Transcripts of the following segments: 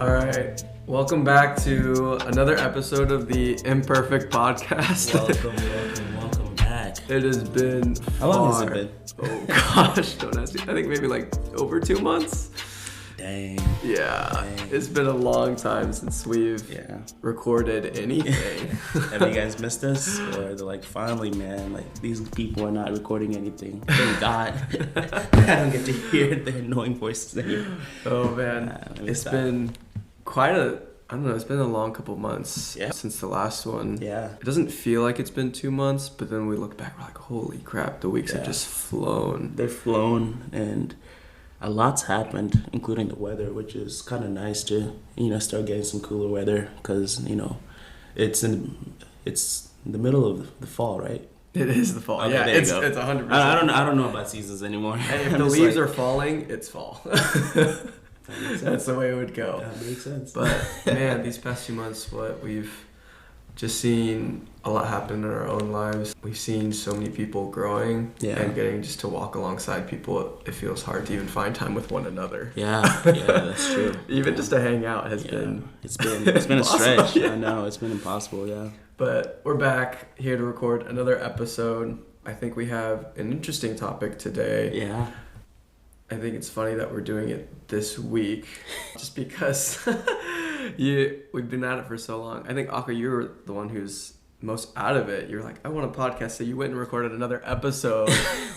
All right. Welcome back to another episode of the Imperfect Podcast. Welcome back. It has been How long has it been? Oh gosh, don't ask me. I think maybe like over 2 months. Dang. It's been a long time since we've recorded anything. Have you guys missed us? Or they're like, finally, man, like these people are not recording anything. Thank God. I don't get to hear their annoying voices anymore. Oh man, it's been it's been a long couple months since the last one. Yeah. It doesn't feel like it's been 2 months, but then we look back, we're like, holy crap, the weeks have just flown. They're flown, and a lot's happened, including the weather, which is kind of nice to, start getting some cooler weather because, it's in the middle of the fall, right? It is the fall. Okay, it's 100%. I don't know about seasons anymore. Hey, if the leaves are falling, it's fall. That's the way it would go. That makes sense. But man, these past 2 months, we've just seen a lot happen in our own lives. We've seen so many people growing and getting just to walk alongside people. It feels hard to even find time with one another. Yeah, that's true. Even just to hang out has been it's been a stretch. I know, it's been impossible, yeah. But we're back here to record another episode. I think we have an interesting topic today. Yeah. I think it's funny that we're doing it this week just because we've been at it for so long. I think, Akka, you're the one who's most out of it. You're like, I want a podcast, so you went and recorded another episode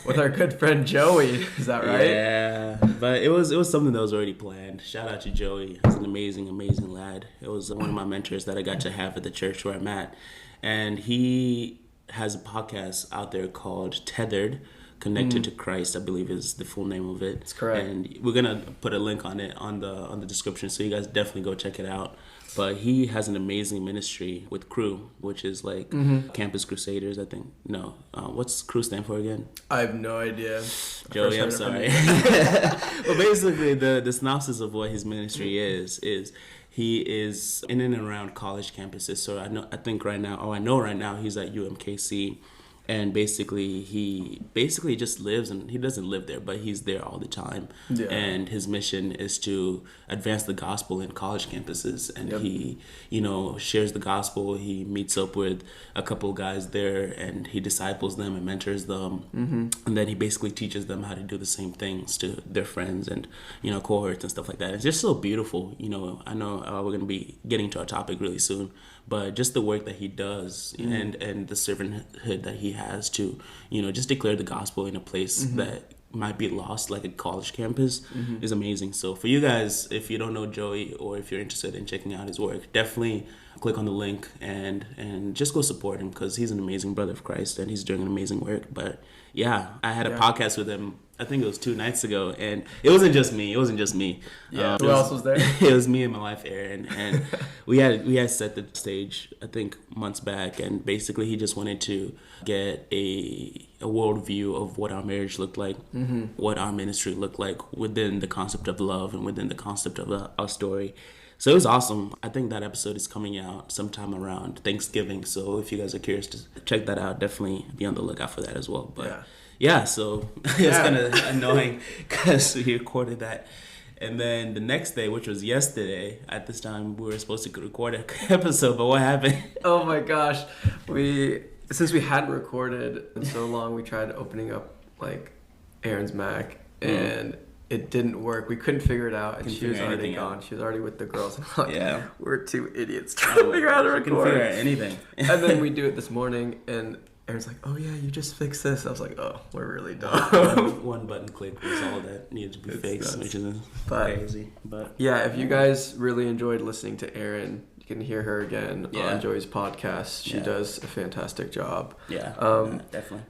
with our good friend Joey. Is that right? Yeah, but it was something that was already planned. Shout out to Joey. He's an amazing lad. It was one of my mentors that I got to have at the church where I'm at. And he has a podcast out there called Tethered, Connected to Christ, I believe is the full name of it. That's correct. And we're gonna put a link on it on the description, so you guys definitely go check it out. But he has an amazing ministry with Crew, which is like Campus Crusaders, I think. No, what's Crew stand for again? I have no idea. Joey, I'm sorry. Well, basically, the synopsis of what his ministry is he is in and around college campuses. So I know right now he's at UMKC. And he just lives, and he doesn't live there, but he's there all the time. Yeah. And his mission is to advance the gospel in college campuses. And he, shares the gospel. He meets up with a couple of guys there, and he disciples them and mentors them. Mm-hmm. And then he basically teaches them how to do the same things to their friends and, cohorts and stuff like that. It's just so beautiful. I know we're going to be getting to our topic really soon, but just the work that he does and the servanthood that he has to, just declare the gospel in a place that might be lost, like a college campus, is amazing. So for you guys, if you don't know Joey or if you're interested in checking out his work, definitely click on the link and just go support him because he's an amazing brother of Christ and he's doing an amazing work. But yeah, I had a podcast with him. I think it was 2 nights ago, and it wasn't just me. Yeah, who else was there? It was me and my wife, Erin, and we had set the stage, I think, months back, and basically he just wanted to get a world view of what our marriage looked like, what our ministry looked like within the concept of love and within the concept of our story. So it was awesome. I think that episode is coming out sometime around Thanksgiving, so if you guys are curious to check that out, definitely be on the lookout for that as well. But so it's kind of annoying because we recorded that. And then the next day, which was yesterday, at this time, we were supposed to record an episode, but what happened? Oh my gosh. Since we hadn't recorded in so long, we tried opening up like Erin's Mac and it didn't work. We couldn't figure it out, and she was already gone. She was already with the girls. And we're 2 idiots trying to figure out how to record. Couldn't figure out anything. And then we do it this morning, and Erin's like, oh yeah, you just fixed this. I was like, oh, we're really dumb. One button click was all that needed to be fixed, which is crazy. But yeah, if you guys really enjoyed listening to Erin, you can hear her again on Joey's podcast. She does a fantastic job. Yeah, definitely.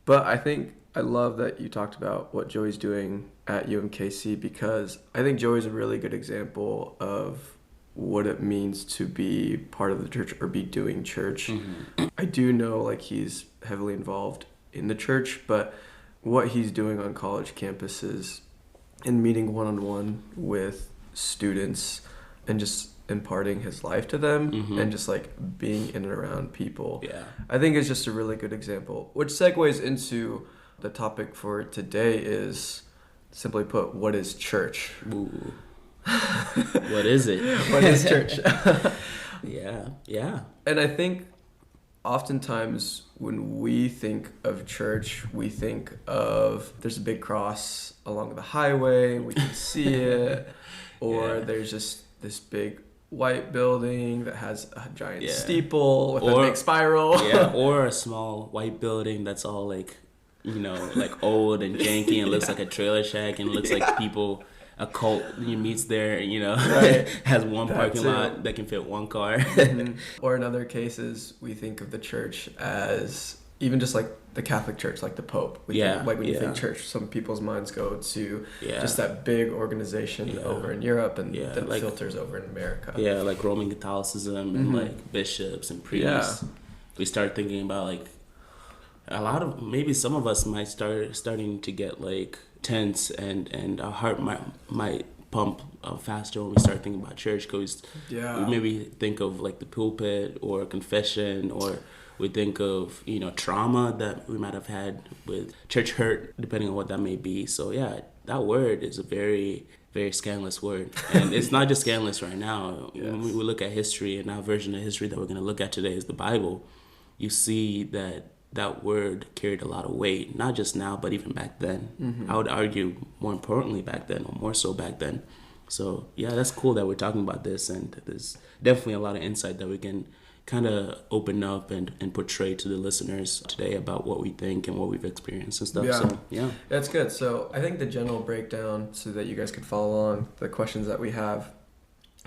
But I think I love that you talked about what Joey's doing at UMKC because I think Joey's a really good example of what it means to be part of the church or be doing church. I do know he's heavily involved in the church, but what he's doing on college campuses and meeting one-on-one with students and just imparting his life to them and just being in and around people. Yeah. I think it's just a really good example, which segues into the topic for today is simply put, what is church? Ooh. What is it? What is church? Yeah. And I think oftentimes when we think of church, we think of there's a big cross along the highway, we can see it, or there's just this big white building that has a giant steeple with a big spiral. Or a small white building that's all like, like old and janky and looks like a trailer shack and looks like people, a cult meets there, Right. has one That parking too. lot that can fit one car. Or in other cases, we think of the church as even just like the Catholic Church, like the Pope. We think, like when you think church, some people's minds go to just that big organization over in Europe and then like, filters over in America. Yeah, like Roman Catholicism and like bishops and priests. We start thinking about like maybe some of us might starting to get like tense and our heart might pump faster when we start thinking about church, because we maybe think of like the pulpit or confession, or we think of trauma that we might have had with church hurt, depending on what that may be. So that word is a very, very scandalous word, and it's not just scandalous right now. When we look at history, and our version of history that we're going to look at today is the Bible, you see that word carried a lot of weight, not just now, but even back then. I would argue more importantly back then, or more so back then. So that's cool that we're talking about this, and there's definitely a lot of insight that we can kind of open up and portray to the listeners today about what we think and what we've experienced and stuff. So that's good. So I think the general breakdown, so that you guys could follow along the questions that we have.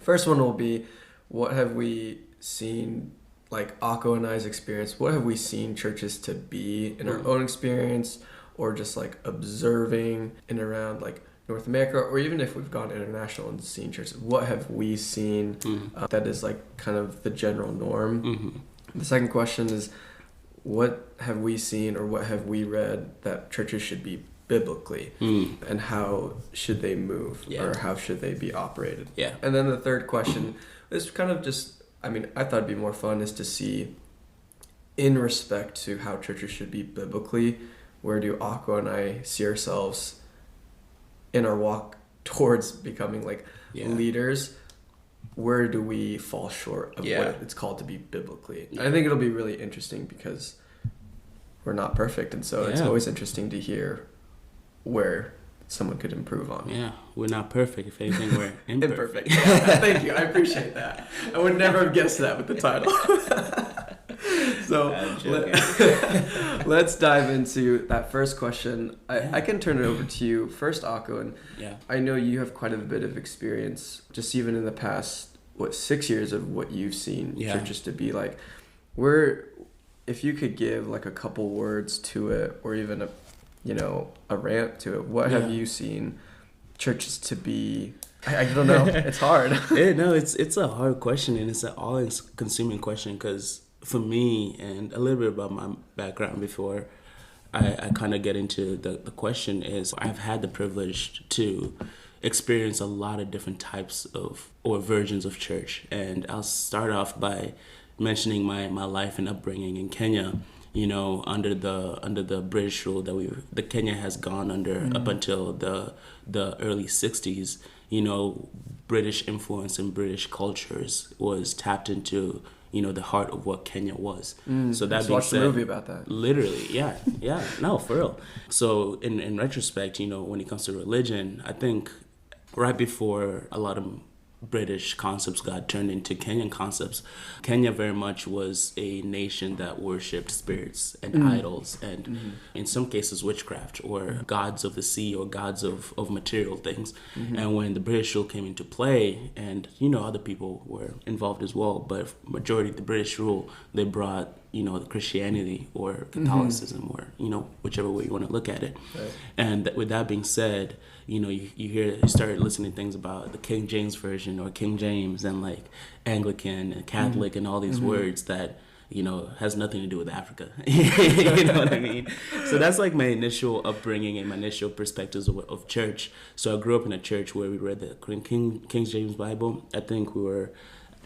First one will be, what have we seen, like Akko and I's experience, what have we seen churches to be in our own experience, or just like observing in around like North America, or even if we've gone international and seen churches, what have we seen that is like kind of the general norm? The second question is, what have we seen or what have we read that churches should be biblically, and how should they move, or how should they be operated? And then the third question is kind of just, I thought it'd be more fun, is to see, in respect to how churches should be biblically, where do Akko and I see ourselves in our walk towards becoming like leaders? Where do we fall short of what it's called to be biblically? I think it'll be really interesting, because we're not perfect, and so it's always interesting to hear where someone could improve on. We're not perfect. If anything, we're imperfect. Thank you. I appreciate that. I would never have guessed that with the title. So let's dive into that first question. I can turn it over to you first, Akko, and I know you have quite a bit of experience, just even in the past 6 years, of what you've seen churches to be like. If you could give like a couple words to it, or even a rant to it, what have you seen churches to be? I don't know. It's hard. It's a hard question, and it's an all-consuming question, because for me, and a little bit about my background before I kind of get into the question, is I've had the privilege to experience a lot of different types of, or versions of church. And I'll start off by mentioning my life and upbringing in Kenya. Under the British rule that Kenya has gone under up until the early 60s, British influence and British cultures was tapped into, the heart of what Kenya was. So that being said, watched a movie about that. Literally, no, for real. So in retrospect, when it comes to religion, I think right before a lot of British concepts got turned into Kenyan concepts, Kenya very much was a nation that worshipped spirits and idols, and in some cases witchcraft, or gods of the sea, or gods of material things. And when the British rule came into play, and other people were involved as well, but majority of the British rule, they brought the Christianity or Catholicism, or whichever way you want to look at it. Right. And with that being said, you start listening to things about the King James version, or King James, and like Anglican and Catholic, and all these words that has nothing to do with Africa. You know what I mean? So that's like my initial upbringing and my initial perspectives of church. So I grew up in a church where we read the King James Bible. I think we were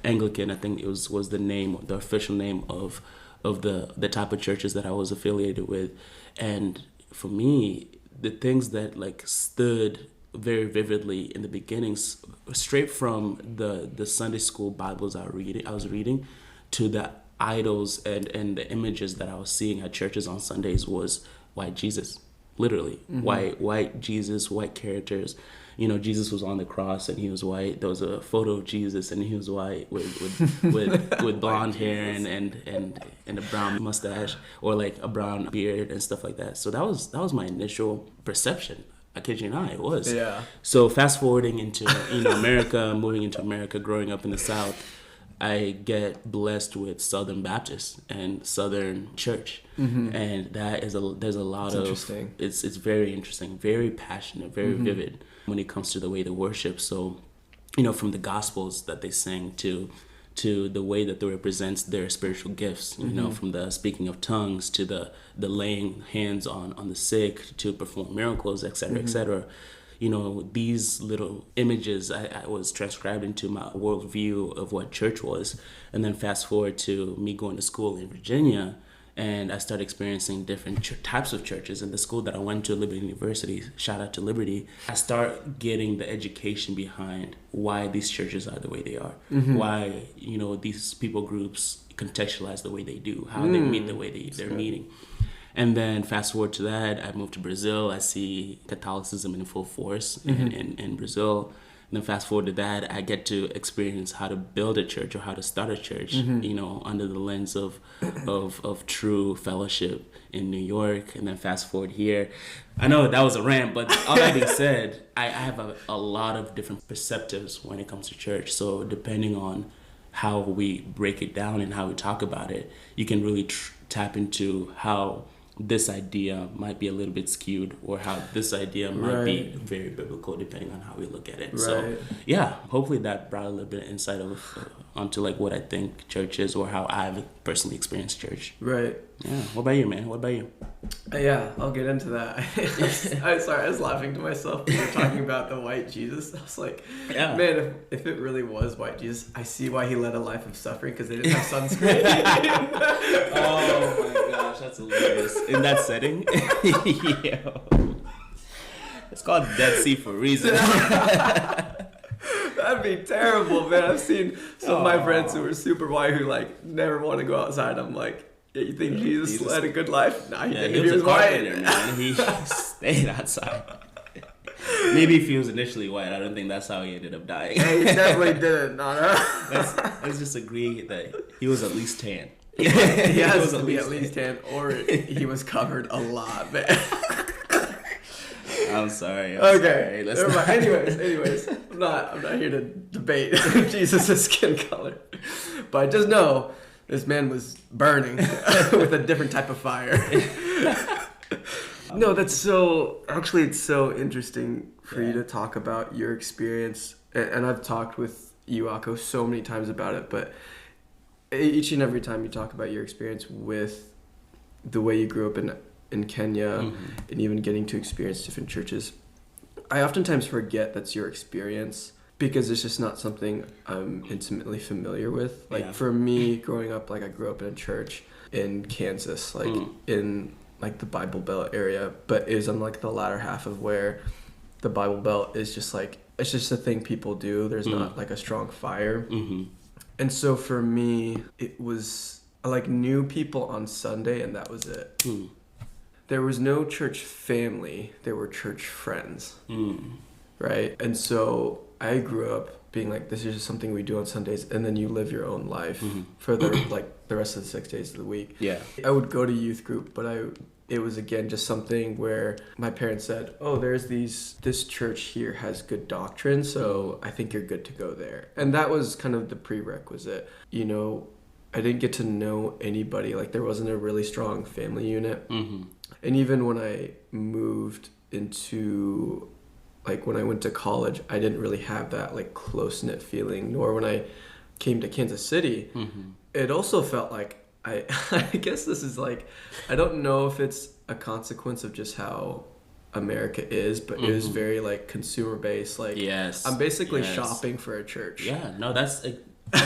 Anglican. I think it was the official name of the type of churches that I was affiliated with. And for me, the things that like stood very vividly in the beginnings, straight from the Sunday school Bibles I was reading, to the idols and the images that I was seeing at churches on Sundays was white Jesus, literally white Jesus, white characters. Jesus was on the cross and he was white. There was a photo of Jesus and he was white with blonde hair and a brown mustache, or like a brown beard and stuff like that. So that was my initial perception. I kid you not, it was. Yeah. So fast forwarding into America, moving into America, growing up in the South, I get blessed with Southern Baptist and Southern Church, and there's a lot of it's very interesting, very passionate, very vivid when it comes to the way they worship. So, from the Gospels that they sing to the way that they represent their spiritual gifts, from the speaking of tongues to the laying hands on the sick to perform miracles, etc., etc. These little images I was transcribed into my worldview of what church was. And then fast forward to me going to school in Virginia, and I started experiencing different types of churches. In the school that I went to, Liberty University, shout out to Liberty, I start getting the education behind why these churches are the way they are, why, these people groups contextualize the way they do, how they meet the way they're meeting. And then fast forward to that, I moved to Brazil. I see Catholicism in full force in Brazil. And then fast forward to that, I get to experience how to build a church or how to start a church, under the lens of true fellowship in New York. And then fast forward here. I know that was a rant, but all that being said, I have a lot of different perspectives when it comes to church. So depending on how we break it down and how we talk about it, you can really tap into how this idea might be a little bit skewed, or how this idea might be very biblical, depending on how we look at it. Right. So yeah, hopefully that brought a little bit of insight onto like what I think church is, or how I've personally experienced church. Right. Yeah. What about you, man? What about you? Yeah, I'll get into that. I'm sorry, I was laughing to myself when you were talking about the white Jesus. I was like, man, if it really was white Jesus, I see why he led a life of suffering, because they didn't have sunscreen. Oh my gosh, that's hilarious. In that setting? Yo. It's called Dead Sea for a reason. That'd be terrible, man. I've seen some of my friends who are super white who like never want to go outside. I'm like, yeah, you think Jesus led a good life? Nah, he was white. Man. He stayed outside. Maybe if he was initially white, I don't think that's how he ended up dying. Yeah, he definitely didn't. No. Let's just agree that he was at least tan. He has to be at least tan, or he was covered a lot, man. I'm sorry. Okay. Anyways, I'm not here to debate Jesus' skin color, but I just know this man was burning with a different type of fire. No, it's so interesting for you to talk about your experience, and I've talked with you, Akko, so many times about it, but each and every time you talk about your experience with the way you grew up in Kenya, and even getting to experience different churches, I oftentimes forget that's your experience, because it's just not something I'm intimately familiar with. Like for me, growing up, like I grew up in a church in Kansas, like in like the Bible Belt area, but it was on like the latter half of where the Bible Belt is just like, it's just a thing people do. There's not like a strong fire. And so for me, it was like knew people on Sunday, and that was it. There was no church family. There were church friends. Right? And so I grew up being like, this is just something we do on Sundays, and then you live your own life for the rest of the 6 days of the week. Yeah. I would go to youth group, but it was again just something where my parents said, oh, there's this church here has good doctrine, so I think you're good to go there. And that was kind of the prerequisite. I didn't get to know anybody. Like there wasn't a really strong family unit. And even when I moved into, like when I went to college, I didn't really have that like close-knit feeling, nor when I came to Kansas City. It also felt like, I guess this is like, I don't know if it's a consequence of just how America is, but it was very like consumer based. Like I'm basically shopping for a church. Yeah, no, that's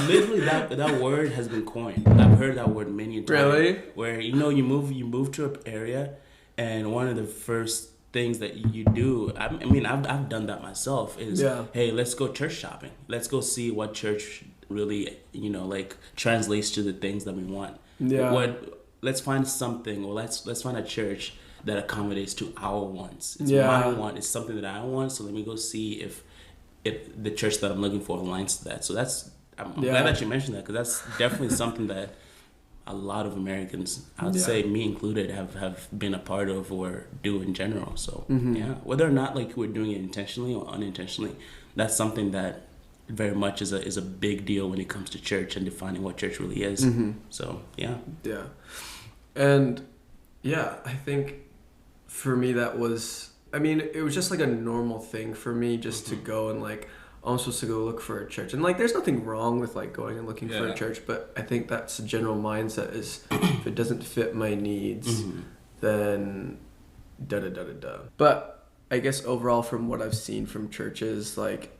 literally that word has been coined. I've heard that word many times. Really? Where you move to an area, and one of the first things that you do. I mean, I've done that myself. Is Yeah. hey, let's go church shopping. Let's go see what church really, like translates to the things that we want. Yeah. Let's find something, or let's find a church that accommodates to our wants. It's Yeah. my want. It's something that I want. So let me go see if the church that I'm looking for aligns to that. So I'm glad that you mentioned that, because that's definitely something that a lot of Americans, I would say me included, have been a part of or do in general. So yeah, whether or not like we're doing it intentionally or unintentionally, that's something that very much is a big deal when it comes to church and defining what church really is. So yeah. Yeah. And yeah, I think for me that was, I mean, it was just like a normal thing for me just to go and like, I'm supposed to go look for a church. And like, there's nothing wrong with like going and looking for a church, but I think that's a general mindset is if it doesn't fit my needs, then da-da-da-da-da. But I guess overall from what I've seen from churches, like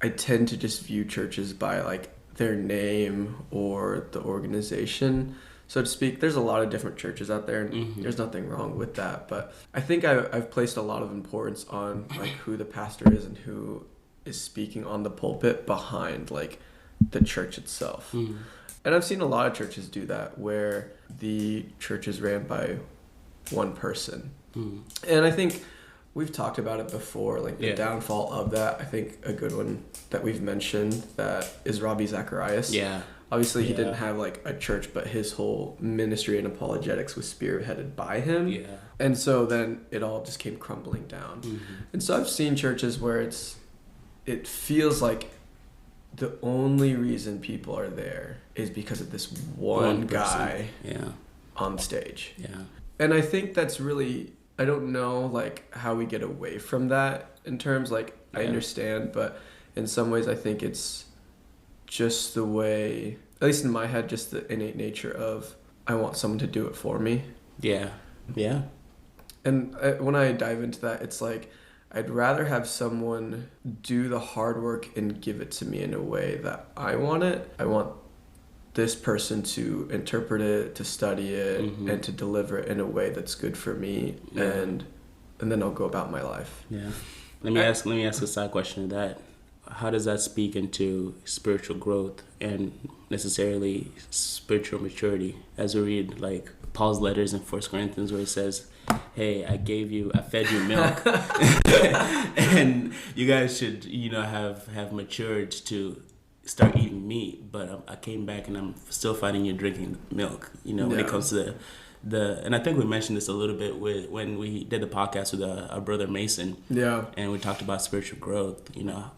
I tend to just view churches by like their name or the organization, so to speak. There's a lot of different churches out there, and there's nothing wrong with that. But I think I've placed a lot of importance on like who the pastor is and who is speaking on the pulpit behind like the church itself. And I've seen a lot of churches do that where the church is ran by one person. And I think we've talked about it before, like the downfall of that. I think a good one that we've mentioned that is Ravi Zacharias. Yeah. Obviously he didn't have like a church, but his whole ministry and apologetics was spearheaded by him. Yeah. And so then it all just came crumbling down. And so I've seen churches where it feels like the only reason people are there is because of this one guy on stage. Yeah. And I think that's really, I don't know like how we get away from that in terms like I understand, but in some ways I think it's just the way, at least in my head, just the innate nature of I want someone to do it for me. Yeah. Yeah. And when I dive into that, it's like I'd rather have someone do the hard work and give it to me in a way that I want it. I want this person to interpret it, to study it, and to deliver it in a way that's good for me, and then I'll go about my life. Yeah. Let me ask a side question to that. How does that speak into spiritual growth and necessarily spiritual maturity? As we read like Paul's letters in 1 Corinthians where he says, hey, I fed you milk and you guys should, have matured to start eating meat, but I came back and I'm still finding you drinking milk, when it comes to and I think we mentioned this a little bit when we did the podcast with our brother Mason. Yeah. And we talked about spiritual growth.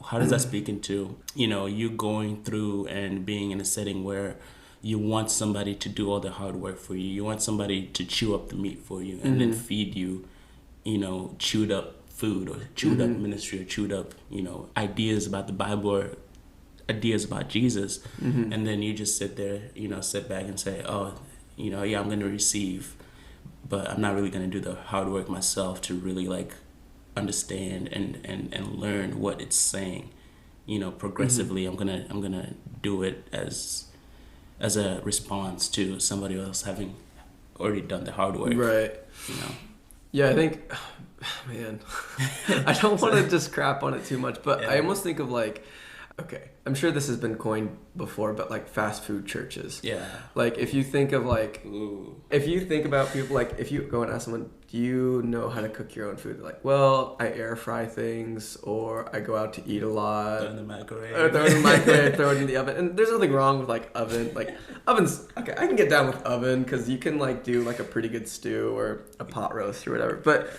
How does that speak into, you going through and being in a setting where you want somebody to do all the hard work for you. You want somebody to chew up the meat for you and then feed you, chewed up food or chewed up ministry or chewed up, ideas about the Bible or ideas about Jesus. And then you just sit there, sit back and say, oh, I'm going to receive, but I'm not really going to do the hard work myself to really like understand and learn what it's saying. Progressively, I'm gonna do it as a response to somebody else having already done the hard work. Right. Yeah, I think, man, I don't want to just crap on it too much, but I almost think of like, okay, I'm sure this has been coined before, but like fast food churches. Yeah. Like if you think of like, if you think about people, like if you go and ask someone, do you know how to cook your own food? They're like, well, I air fry things, or I go out to eat a lot. Throw in the microwave. Or throw it in the microwave, throw it in the oven. And there's nothing wrong with like oven. Like ovens, okay, I can get down with oven because you can like do like a pretty good stew or a pot roast or whatever. But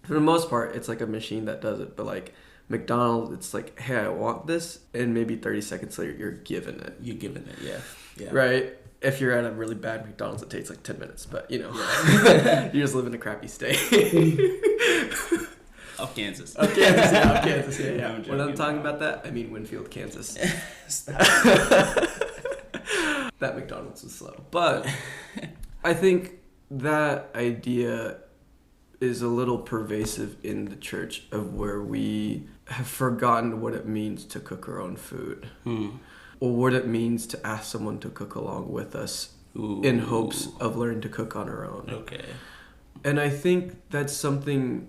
for the most part, it's like a machine that does it. But like McDonald's, it's like, hey, I want this, and maybe 30 seconds later, you're given it. You're given it, yeah. Right? If you're at a really bad McDonald's, it takes like 10 minutes, but you just live in a crappy state. Of Kansas. Of Kansas, yeah. When I'm talking about that, I mean Winfield, Kansas. That McDonald's was slow. But I think that idea is a little pervasive in the church of where we have forgotten what it means to cook our own food. Or what it means to ask someone to cook along with us in hopes of learning to cook on our own. Okay. And I think that's something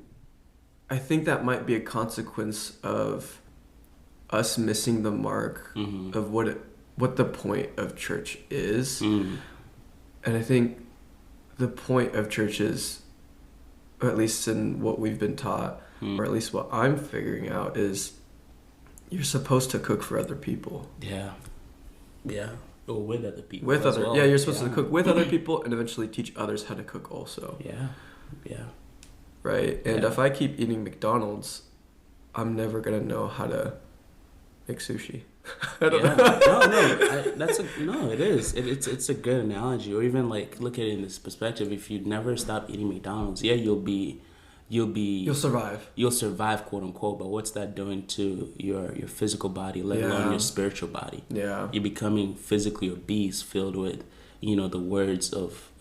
I think that might be a consequence of us missing the mark of what the point of church is. And I think the point of church is, or at least in what we've been taught, or at least what I'm figuring out, is you're supposed to cook for other people. Yeah. Yeah. Or with other people. With other, well. yeah, you're supposed to cook with other people and eventually teach others how to cook also. Yeah. Yeah. Right? And if I keep eating McDonald's, I'm never going to know how to make sushi. I don't know. It is. It's a good analogy. Or even like look at it in this perspective. If you never stop eating McDonald's, you'll survive. You'll survive, quote unquote. But what's that doing to your physical body, let alone your spiritual body? Yeah, you're becoming physically obese, filled with the words of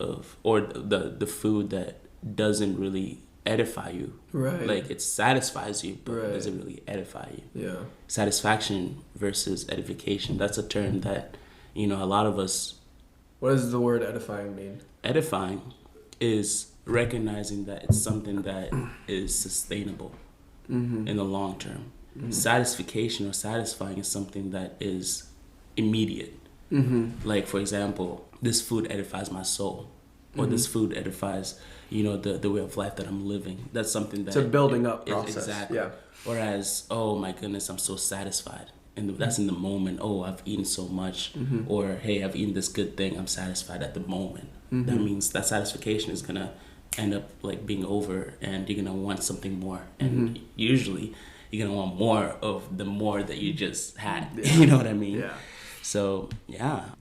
or the food that doesn't really edify you. Right. Like it satisfies you, but it doesn't really edify you. Yeah. Satisfaction versus edification. That's a term that a lot of us. What does the word edifying mean? Edifying is recognizing that it's something that is sustainable in the long term. Satisfaction or satisfying is something that is immediate. Like, for example, this food edifies my soul, or this food edifies, the way of life that I'm living. That's something that... It's a building up process. Exactly. Yeah. Whereas, oh my goodness, I'm so satisfied. And that's in the moment. Oh, I've eaten so much. Or, hey, I've eaten this good thing. I'm satisfied at the moment. That means that satisfaction is going to end up like being over, and you're gonna want something more, and usually you're gonna want more of the more that you just had. You know what I mean? Yeah. So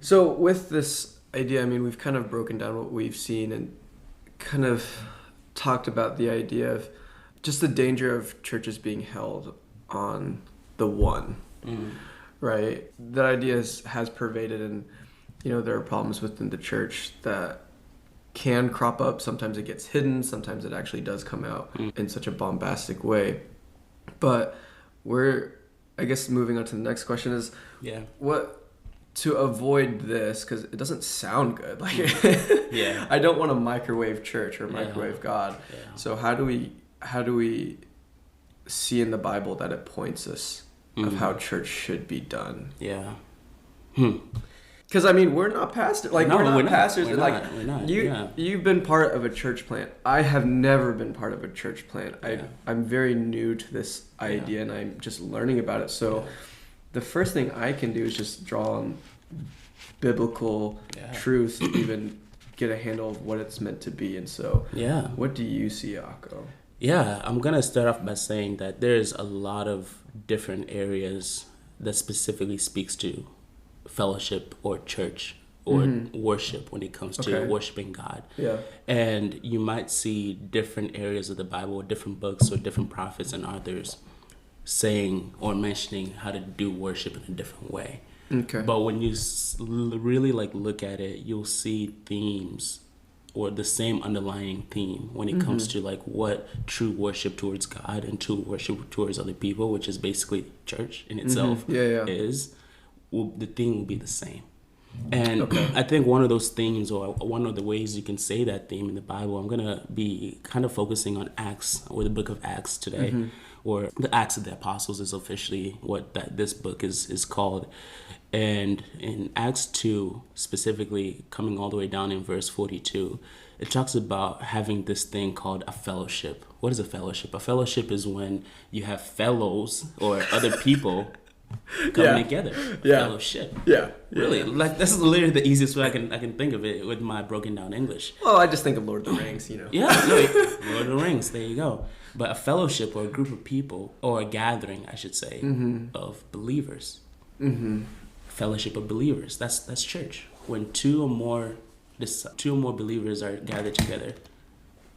so with this idea, I mean, we've kind of broken down what we've seen and kind of talked about the idea of just the danger of churches being held on the one, right? That idea has pervaded, and there are problems within the church that can crop up. Sometimes it gets hidden. Sometimes it actually does come out in such a bombastic way. But I guess moving on to the next question is, what to avoid this, because it doesn't sound good. Like, I don't want to microwave church or microwave God. Yeah. So how do we see in the Bible that it points us of how church should be done? Yeah. Because, I mean, we're not pastors. Like, we're not pastors. We're not. You've been part of a church plant. I have never been part of a church plant. I'm very new to this idea, and I'm just learning about it. So the first thing I can do is just draw on biblical truth to even get a handle of what it's meant to be. And so what do you see, Akko? Yeah, I'm going to start off by saying that there's a lot of different areas that specifically speaks to fellowship or church or worship when it comes to worshiping God. Yeah. And you might see different areas of the Bible or different books or different prophets and authors saying or mentioning how to do worship in a different way. Okay. But when you really look at it, you'll see themes or the same underlying theme when it comes to what true worship towards God and true worship towards other people, which is basically church in itself is. The theme will be the same. And I think one of those themes, or one of the ways you can say that theme in the Bible, I'm going to be kind of focusing on Acts, or the book of Acts today, or the Acts of the Apostles is officially what this book is called. And in Acts 2, specifically coming all the way down in verse 42, it talks about having this thing called a fellowship. What is a fellowship? A fellowship is when you have fellows or other people coming together. Fellowship. Really. Like, this is literally the easiest way I can think of it with my broken down English. Well, I just think of Lord of the Rings, Lord of the Rings, there you go. But a fellowship, or a group of people, or a gathering, I should say, of believers. Fellowship of believers. That's church. When two or more believers are gathered together,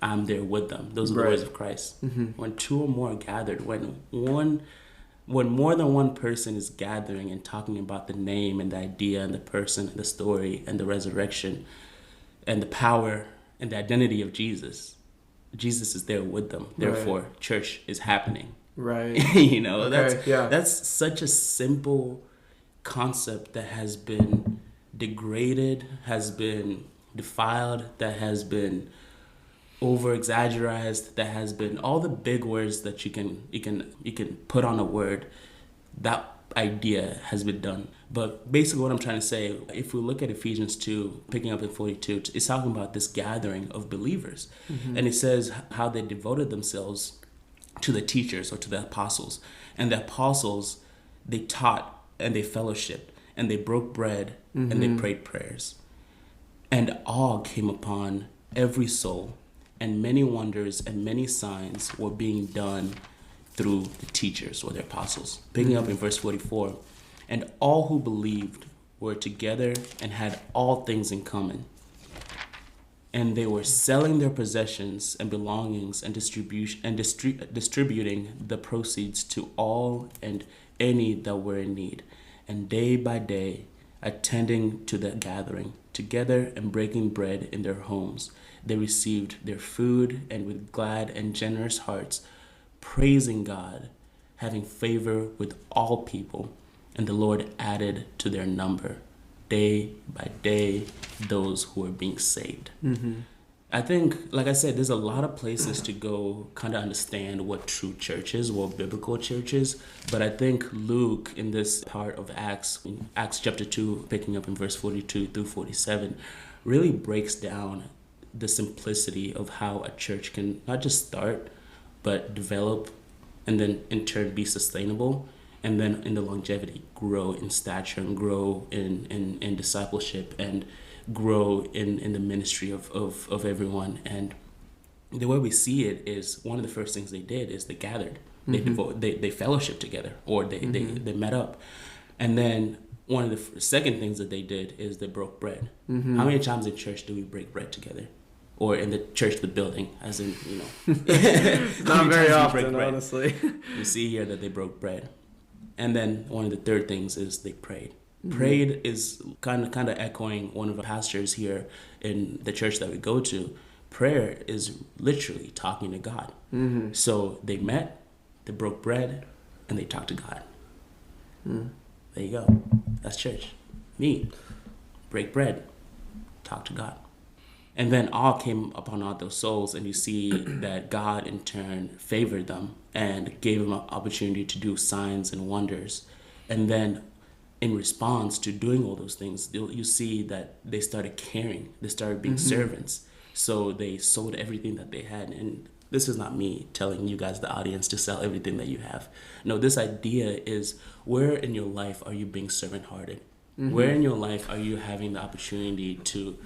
I'm there with them. Those are the words of Christ. When two or more are gathered, when more than one person is gathering and talking about the name and the idea and the person and the story and the resurrection and the power and the identity of Jesus is there with them. Therefore, church is happening. Right. That's such a simple concept that has been degraded, has been defiled, that has been over exaggerated, that has been all the big words that you can put on a word. That idea has been done. But basically what I'm trying to say, if we look at Ephesians 2, picking up in 42, it's talking about this gathering of believers. And it says how they devoted themselves to the teachers or to the apostles. And the apostles, they taught and they fellowshiped and they broke bread and they prayed prayers. And awe came upon every soul, and many wonders and many signs were being done through the teachers or the apostles. Picking up in verse 44, and all who believed were together and had all things in common. And they were selling their possessions and belongings and distributing the proceeds to all and any that were in need. And day by day, attending to the gathering together and breaking bread in their homes, they received their food, and with glad and generous hearts, praising God, having favor with all people. And the Lord added to their number, day by day, those who are being saved. I think, like I said, there's a lot of places to go kind of understand what true church is, what biblical church is. But I think Luke, in this part of Acts, in Acts chapter 2, picking up in verse 42 through 47, really breaks down the simplicity of how a church can not just start, but develop, and then in turn be sustainable, and then in the longevity grow in stature and grow in discipleship and grow in the ministry of everyone. And the way we see it is, one of the first things they did is they gathered, they fellowshiped together, or they met up. And then one of the second things that they did is they broke bread. How many times in church do we break bread together? Or in the church, the building, as in, Not very often, honestly. We see here that they broke bread. And then one of the third things is they prayed. Prayed is kind of echoing one of the pastors here in the church that we go to. Prayer is literally talking to God. So they met, they broke bread, and they talked to God. There you go. That's church. Meet, break bread, talk to God. And then awe came upon all those souls, and you see that God in turn favored them and gave them an opportunity to do signs and wonders. And then in response to doing all those things, you see that they started caring. They started being servants. So they sold everything that they had. And this is not me telling you guys, the audience, to sell everything that you have. No, this idea is, where in your life are you being servant-hearted? Where in your life are you having the opportunity to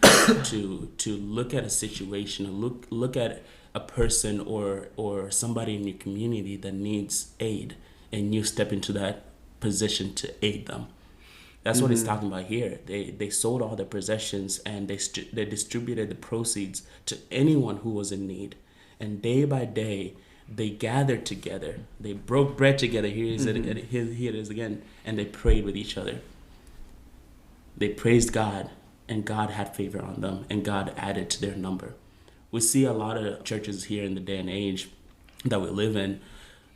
look at a situation, look at a person or somebody in your community that needs aid, and you step into that position to aid them? That's what he's talking about here. They sold all their possessions, and they distributed the proceeds to anyone who was in need. And day by day, they gathered together. They broke bread together. Here it is again. And they prayed with each other. They praised God, and God had favor on them, and God added to their number. We see a lot of churches here in the day and age that we live in.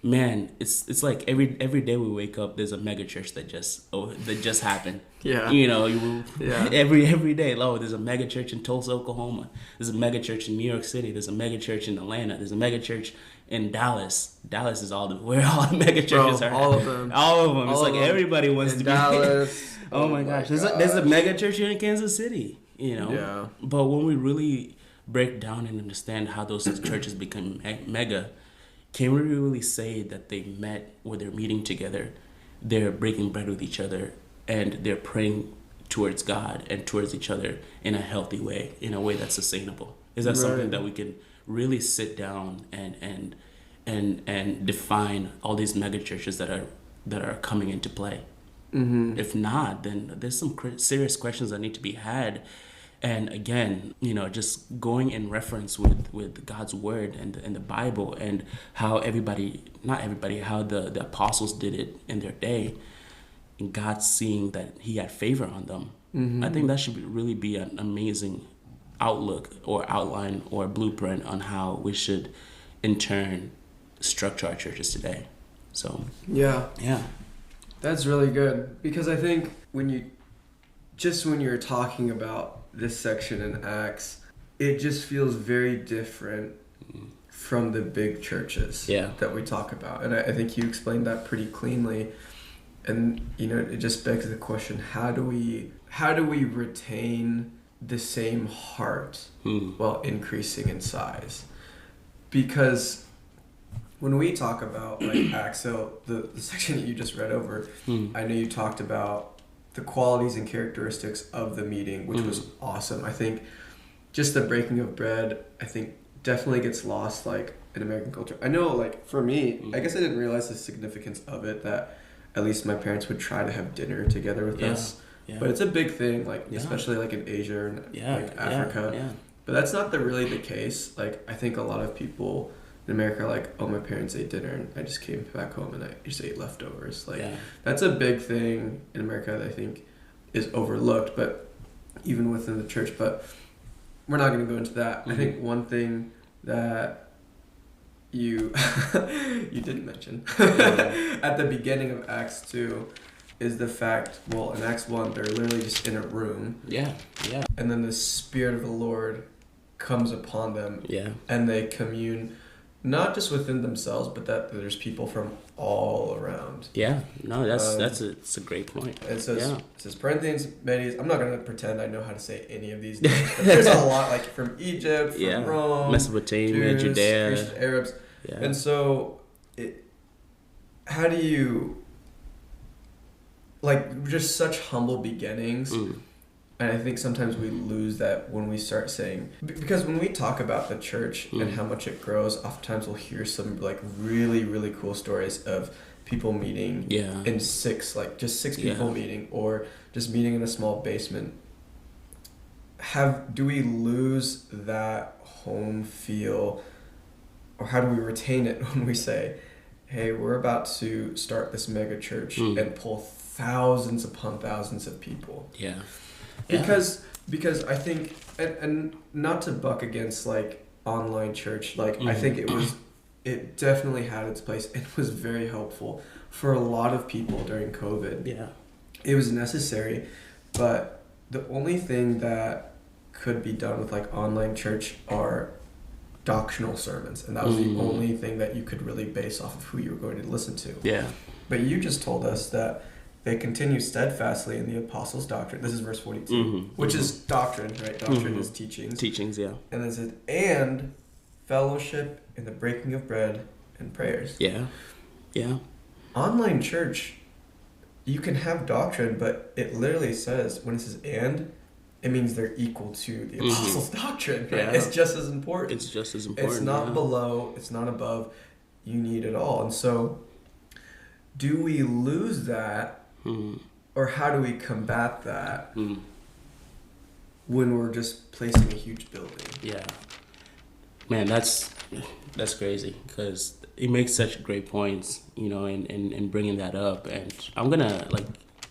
Man, it's like every day we wake up, there's a mega church that just happened. Yeah. Every day. There's a mega church in Tulsa, Oklahoma. There's a mega church in New York City. There's a mega church in Atlanta. There's a mega church in Dallas. Dallas is where all the mega churches are. All of them. All of them. It's like everybody wants to be Dallas. Oh my gosh. There's a mega church here in Kansas City, Yeah. But when we really break down and understand how those churches become mega, can we really say that they met, or they're meeting together, they're breaking bread with each other, and they're praying towards God and towards each other in a healthy way, in a way that's sustainable? Is that something that we can really sit down and define all these mega churches that are coming into play? If not, then there's some serious questions that need to be had. And again, just going in reference with God's word and the Bible, and how how the apostles did it in their day, and God seeing that he had favor on them. I think that should really be an amazing outlook or outline or blueprint on how we should in turn structure our churches today. So yeah. That's really good, because I think when you're talking about this section in Acts, it just feels very different from the big churches that we talk about. And I think you explained that pretty cleanly. And, you know, it just begs the question, how do we retain the same heart while increasing in size? Because when we talk about like Acts, so the section that you just read over, I know you talked about the qualities and characteristics of the meeting, which was awesome. I think just the breaking of bread, I think definitely gets lost like in American culture. I know like for me, I guess I didn't realize the significance of it, that at least my parents would try to have dinner together with us. Yeah. But it's a big thing, like especially like in Asia and like Africa. Yeah. But that's not really the case. Like I think a lot of people in America are like, oh, my parents ate dinner and I just came back home and I just ate leftovers. Like that's a big thing in America that I think is overlooked, but even within the church. But we're not going to go into that. I think one thing that you you didn't mention at the beginning of Acts 2 is the fact, well, in Acts 1, they're literally just in a room. Yeah. And then the Spirit of the Lord comes upon them. Yeah. And they commune, not just within themselves, but that there's people from all around. Yeah. No, that's a great point. It says Corinthians, Medes. I'm not going to pretend I know how to say any of these names, but there's a lot, like from Egypt, from Rome, Mesopotamia, Jews, Judea, Christian, Arabs. Yeah. And so, how do you, like, just such humble beginnings, and I think sometimes we lose that when we start saying, because when we talk about the church and how much it grows, oftentimes we'll hear some, like, really, really cool stories of people meeting in six people meeting, or just meeting in a small basement. Do we lose that home feel, or how do we retain it when we say, hey, we're about to start this mega church and pull thousands upon thousands of people? Because I think, and not to buck against like online church, like I think it definitely had its place. It was very helpful for a lot of people during COVID. It was necessary, but the only thing that could be done with like online church are doctrinal sermons, and that was the only thing that you could really base off of who you were going to listen to. But you just told us that they continue steadfastly in the apostles' doctrine. This is verse 42, which is doctrine, right? Doctrine is teachings. And then it says, and fellowship in the breaking of bread and prayers. Online church, you can have doctrine, but it literally says, when it says and, it means they're equal to the apostles' doctrine. Right? It's just as important. It's not below. It's not above. You need it all. And so, do we lose that, or how do we combat that when we're just placing a huge building? Man, that's crazy, because it makes such great points, you know, in bringing that up. And I'm gonna like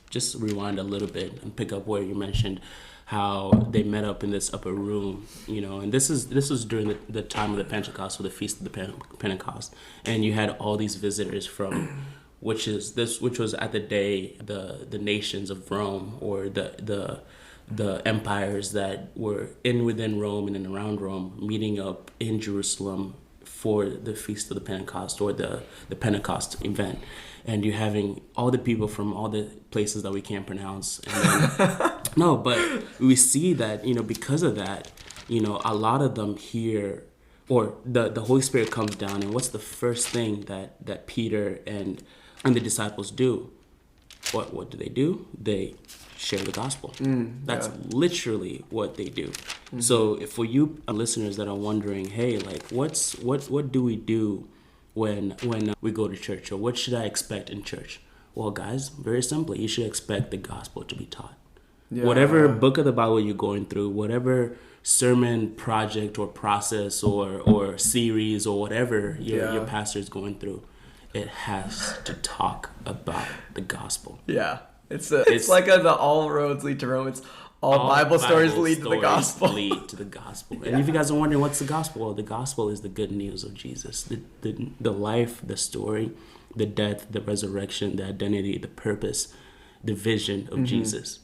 just rewind a little bit and pick up where you mentioned how they met up in this upper room, you know, and this was during the time of the Pentecost, or the Feast of the Pentecost, and you had all these visitors from, which was at the day the nations of Rome, or the empires that were within Rome and around Rome, meeting up in Jerusalem for the Feast of the Pentecost, or the Pentecost event. And you're having all the people from all the places that we can't pronounce. And then, no, but we see that, you know, because of that, you know, a lot of them hear, or the Holy Spirit comes down, and what's the first thing that Peter and the disciples do? What do? They share the gospel. That's literally what they do. So for you listeners that are wondering, hey, like what do we do when we go to church, or what should I expect in church? Well, guys, very simply, you should expect the gospel to be taught. Whatever book of the Bible you're going through, whatever sermon project or process or series or whatever your pastor is going through, it has to talk about the gospel. It's like the all roads lead to Rome. It's all Bible stories lead to the gospel. And if you guys are wondering, what's the gospel? Well, the gospel is the good news of Jesus. The life, the story, the death, the resurrection, the identity, the purpose, the vision of Jesus.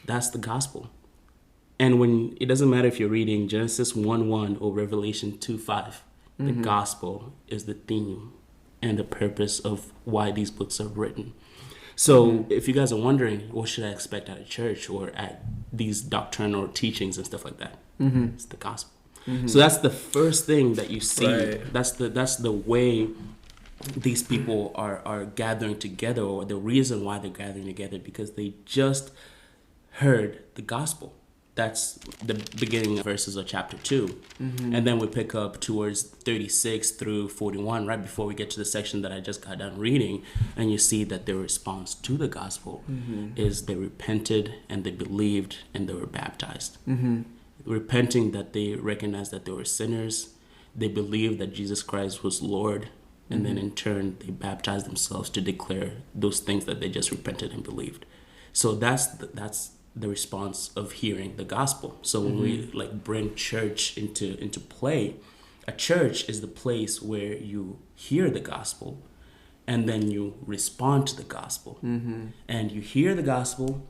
That's the gospel. And when it doesn't matter if you're reading Genesis 1:1 or Revelation 2:5, the gospel is the theme and the purpose of why these books are written. So if you guys are wondering, what should I expect at a church or at these doctrinal teachings and stuff like that? It's the gospel. So that's the first thing that you see. Right. That's the way these people are gathering together, or the reason why they're gathering together, because they just heard the gospel. That's the beginning verses of chapter 2. And then we pick up towards 36 through 41, right before we get to the section that I just got done reading. And you see that their response to the gospel is they repented and they believed and they were baptized. Repenting that they recognized that they were sinners. They believed that Jesus Christ was Lord. And then in turn, they baptized themselves to declare those things that they just repented and believed. So that's the response of hearing the gospel. So when we like bring church into play, a church is the place where you hear the gospel and then you respond to the gospel. And you hear the gospel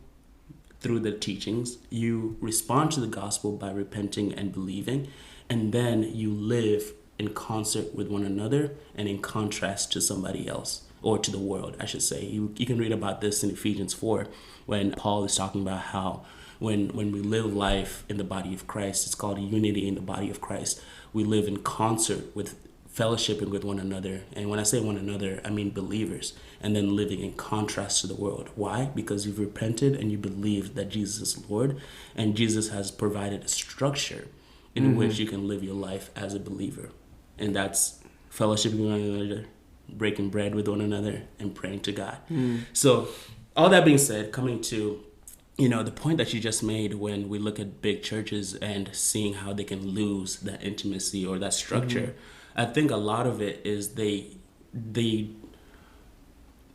through the teachings, you respond to the gospel by repenting and believing, and then you live in concert with one another and in contrast to somebody else, or to the world, I should say. You can read about this in Ephesians 4 when Paul is talking about how when we live life in the body of Christ, it's called unity in the body of Christ. We live in concert with fellowshipping with one another. And when I say one another, I mean believers. And then living in contrast to the world. Why? Because you've repented and you believe that Jesus is Lord. And Jesus has provided a structure in which you can live your life as a believer. And that's fellowshipping with one another, breaking bread with one another, and praying to God. So all that being said, coming to the point that you just made, when we look at big churches and seeing how they can lose that intimacy or that structure, I think a lot of it is they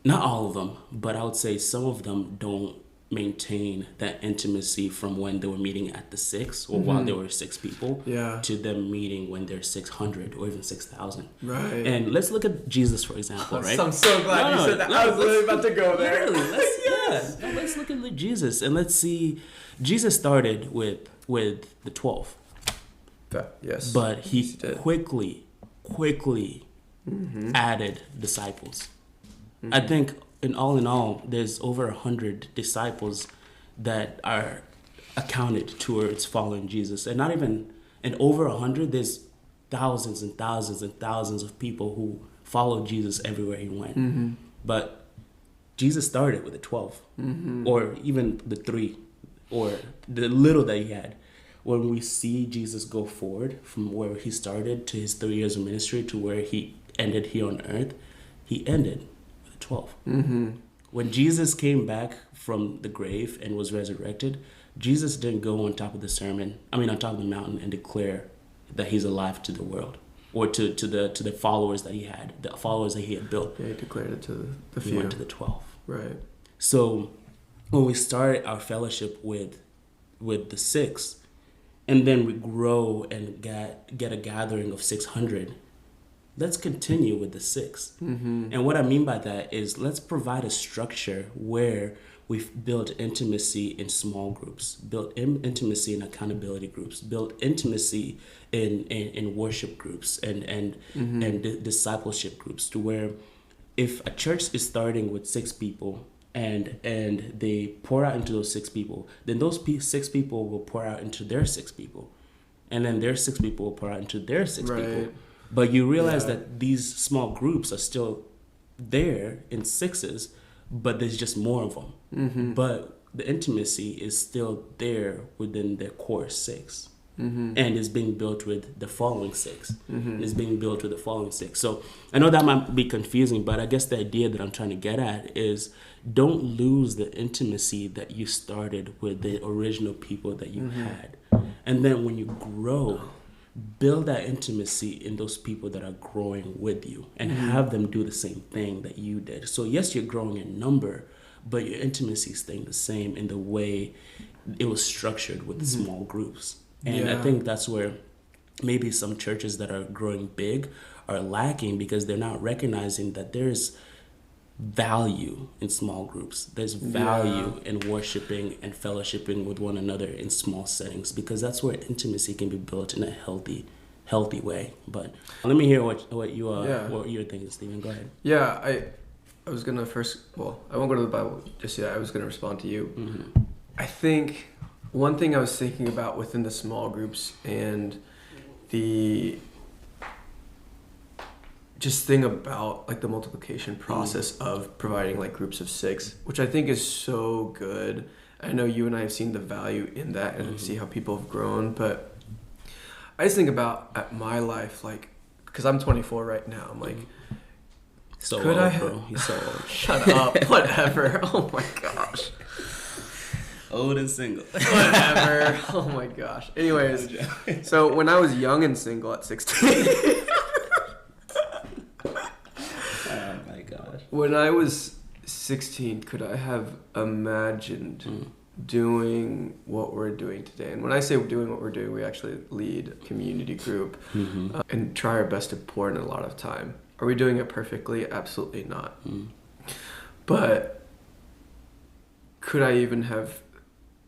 not all of them, but I would say some of them don't maintain that intimacy from when they were meeting at the 6 or while there were 6 people to them meeting when there's 600 or even 6,000. Right. And let's look at Jesus, for example, right? I'm so glad you said that. I was literally about to go there. Literally, let's look at Jesus and let's see. Jesus started with the 12. Yes. But he quickly added disciples. I think in all, there's over 100 disciples that are accounted towards following Jesus. And not even, and over 100, there's thousands and thousands and thousands of people who followed Jesus everywhere he went. But Jesus started with the 12, or even the 3, or the little that he had. When we see Jesus go forward from where he started to his 3 years of ministry to where he ended here on earth, he ended 12. When Jesus came back from the grave and was resurrected, Jesus didn't go on top of the mountain and declare that he's alive to the world, or to the followers that he had, the followers that he had built. Yeah, he declared it to the few. He went to the 12. Right. So when we start our fellowship with the 6, and then we grow and get a gathering of 600, let's continue with the 6. And what I mean by that is, let's provide a structure where we've built intimacy in small groups, built intimacy in accountability groups, built intimacy in worship groups and discipleship groups, to where if a church is starting with 6 people and they pour out into those 6 people, then those 6 people will pour out into their 6 people, and then their 6 people will pour out into their 6 people. But you realize that these small groups are still there in 6s, but there's just more of them. But the intimacy is still there within their core 6. And is being built with the following 6. Is being built with the following 6. So I know that might be confusing, but I guess the idea that I'm trying to get at is, don't lose the intimacy that you started with the original people that you had. And then when you grow, build that intimacy in those people that are growing with you, and have them do the same thing that you did. So yes, you're growing in number, but your intimacy is staying the same in the way it was structured with the small groups. And I think that's where maybe some churches that are growing big are lacking, because they're not recognizing that there's value in small groups. There's value in worshiping and fellowshipping with one another in small settings, because that's where intimacy can be built in a healthy way. But let me hear what you're thinking, Stephen. Go ahead. Yeah, I was gonna first. Well, I won't go to the Bible just yet. I was gonna respond to you. Mm-hmm. I think one thing I was thinking about within the small groups and the just thing about like the multiplication process of providing like groups of 6, which I think is so good. I know you and I have seen the value in that and see how people have grown, but I just think about at my life, like, because I'm 24 right now, I'm like, so could old, bro. He's so old. Shut up. Whatever. Oh my gosh. Old and single. Whatever. Oh my gosh. Anyways, so when I was young and single at 16. Oh my gosh. When I was 16, could I have imagined doing what we're doing today? And when I say doing what we're doing, we actually lead a community group and try our best to pour in a lot of time. Are we doing it perfectly? Absolutely not. But could I even have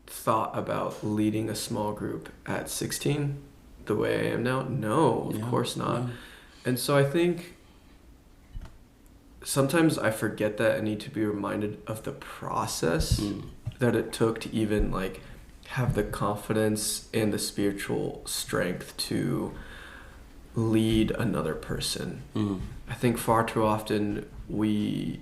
thought about leading a small group at 16 the way I am now? No, of course not. Yeah. And so I think sometimes I forget that I need to be reminded of the process that it took to even like have the confidence and the spiritual strength to lead another person. I think far too often we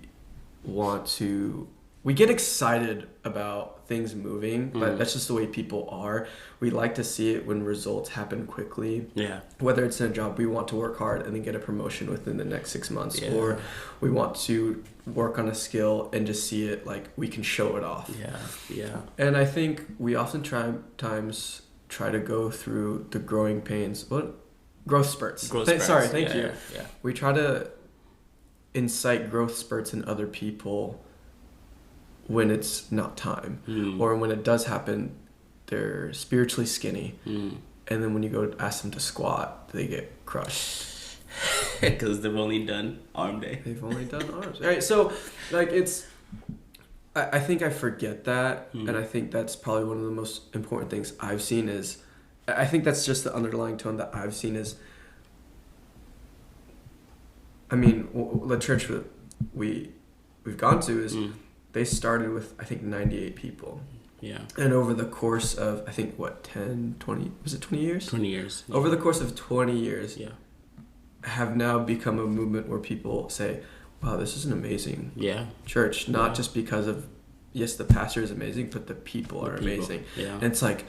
get excited about things moving, but that's just the way people are. We like to see it when results happen quickly. Yeah. Whether it's in a job, we want to work hard and then get a promotion within the next 6 months, or we want to work on a skill and just see it like we can show it off. Yeah. And I think we often try to go through the growing pains. Growth spurts. Thank you. Yeah. We try to incite growth spurts in other people when it's not time, or when it does happen, they're spiritually skinny, and then when you go ask them to squat, they get crushed because they've only done arm day. They've only done arms. All right, so like I think I forget that, and I think that's probably one of the most important things I've seen is. I think that's just the underlying tone that I've seen is, I mean, the church that we've gone to is, they started with, I think, 98 people. Yeah. And over the course of, I think, 20 years? 20 years. Yeah. Over the course of 20 years, have now become a movement where people say, wow, this is an amazing church. Not just because of, yes, the pastor is amazing, but the people are amazing. Yeah. And it's like,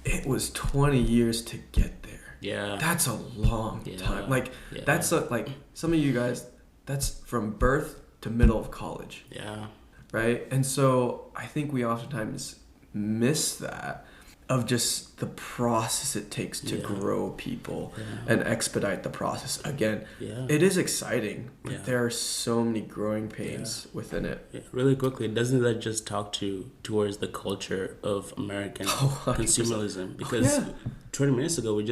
it was 20 years to get there. Yeah. That's a long time. Like, that's like, some of you guys, that's from birth to middle of college. Yeah. Right? And so I think we oftentimes miss that of just the process it takes to grow people and expedite the process. Again, it is exciting, but there are so many growing pains within it. Yeah. Really quickly, doesn't that just talk towards the culture of American consumerism? Because 20 minutes ago, we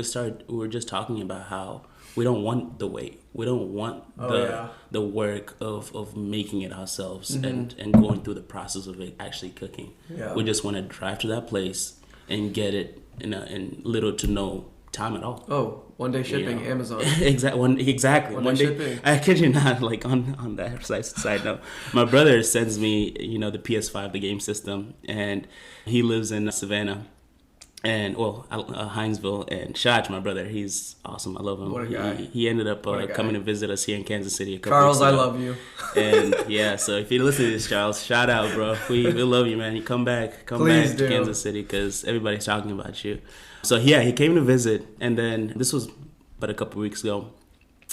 were just talking about how we don't want the wait. We don't want the work of making it ourselves and going through the process of it actually cooking. Yeah. We just want to drive to that place and get it in little to no time at all. Oh, one day shipping, Amazon. Exactly. One day shipping. I kid you not. Like on that side note, my brother sends me, the PS5, the game system, and he lives in Savannah. And Hinesville, and shout out to my brother. He's awesome. I love him. What a guy. He ended up coming to visit us here in Kansas City a couple Charles, weeks ago. I love you. And so if you listen to this, Charles, shout out, bro. We love you, man. You come back to Kansas City because everybody's talking about you. So he came to visit, and then this was about a couple weeks ago.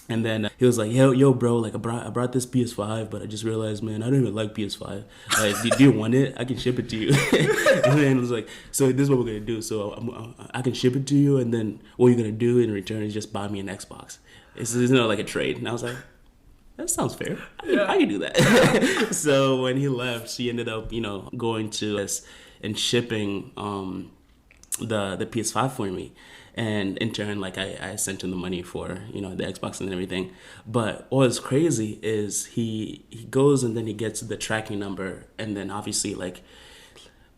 And then he was like, yo, bro, like I brought this PS5, but I just realized, man, I don't even like PS5. Like, do you want it? I can ship it to you. And then it was like, so this is what we're going to do. So I can ship it to you, and then what you're going to do in return is just buy me an Xbox. It's like a trade. And I was like, that sounds fair. I can do that. So when he left, she ended up, going to us and shipping the PS5 for me. And in turn, like I sent him the money for, the Xbox and everything. But what's crazy is he goes and then he gets the tracking number, and then obviously, like,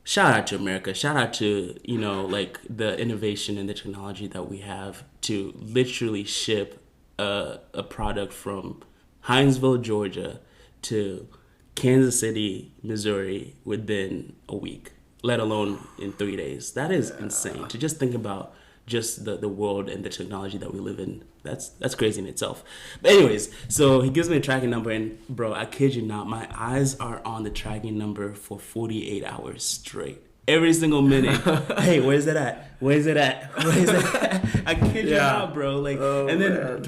shout out to America, shout out to, like, the innovation and the technology that we have to literally ship a product from Hinesville, Georgia to Kansas City, Missouri within a week, let alone in 3 days. That is insane. To just think about just the world and the technology that we live in. That's crazy in itself. But anyways, so he gives me a tracking number, and bro, I kid you not, my eyes are on the tracking number for 48 hours straight. Every single minute. Hey, where's that at? Where's it at? Where's that at? I kid you not, bro. Like, and then man.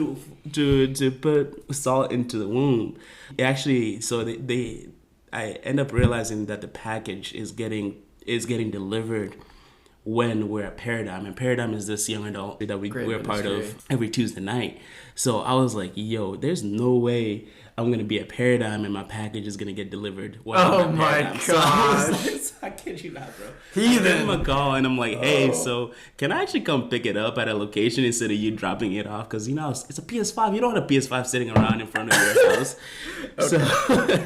to put salt into the wound. Actually, so I end up realizing that the package is getting delivered when we're at Paradigm. And Paradigm is this young adult that we're part of every Tuesday night. So I was like, yo, there's no way I'm going to be at Paradigm and my package is going to get delivered. Oh my God. So I kid you not, bro. Heathen. I give him a call and I'm like, hey, so can I actually come pick it up at a location instead of you dropping it off? Because, it's a PS5. You don't want a PS5 sitting around in front of your house.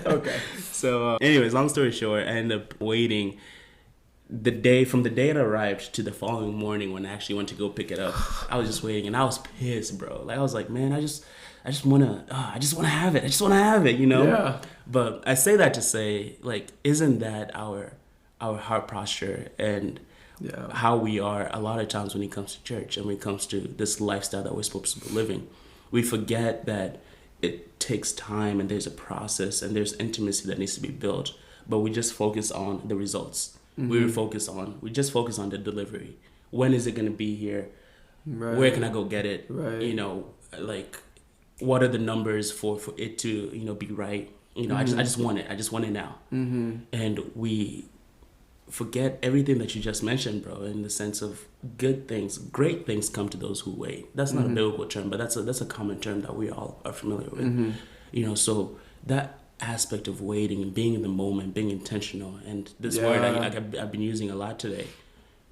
Okay. So anyways, long story short, I ended up waiting from the day it arrived to the following morning when I actually went to go pick it up. I was just waiting and I was pissed, bro. Like, I was like, man, I just want to have it. I just want to have it, Yeah. But I say that to say, like, isn't that our heart posture and how we are a lot of times when it comes to church and when it comes to this lifestyle that we're supposed to be living? We forget that it takes time and there's a process and there's intimacy that needs to be built, but we just focus on the results. Mm-hmm. We just focus on the delivery. When is it going to be here? Right. Where can I go get it? Right. Like, what are the numbers for it to, be right? I just want it. I just want it now. Mm-hmm. And we forget everything that you just mentioned, bro, in the sense of great things come to those who wait. That's not a biblical term, but that's a common term that we all are familiar with. Mm-hmm. So that aspect of waiting and being in the moment, being intentional, and this word I've been using a lot today,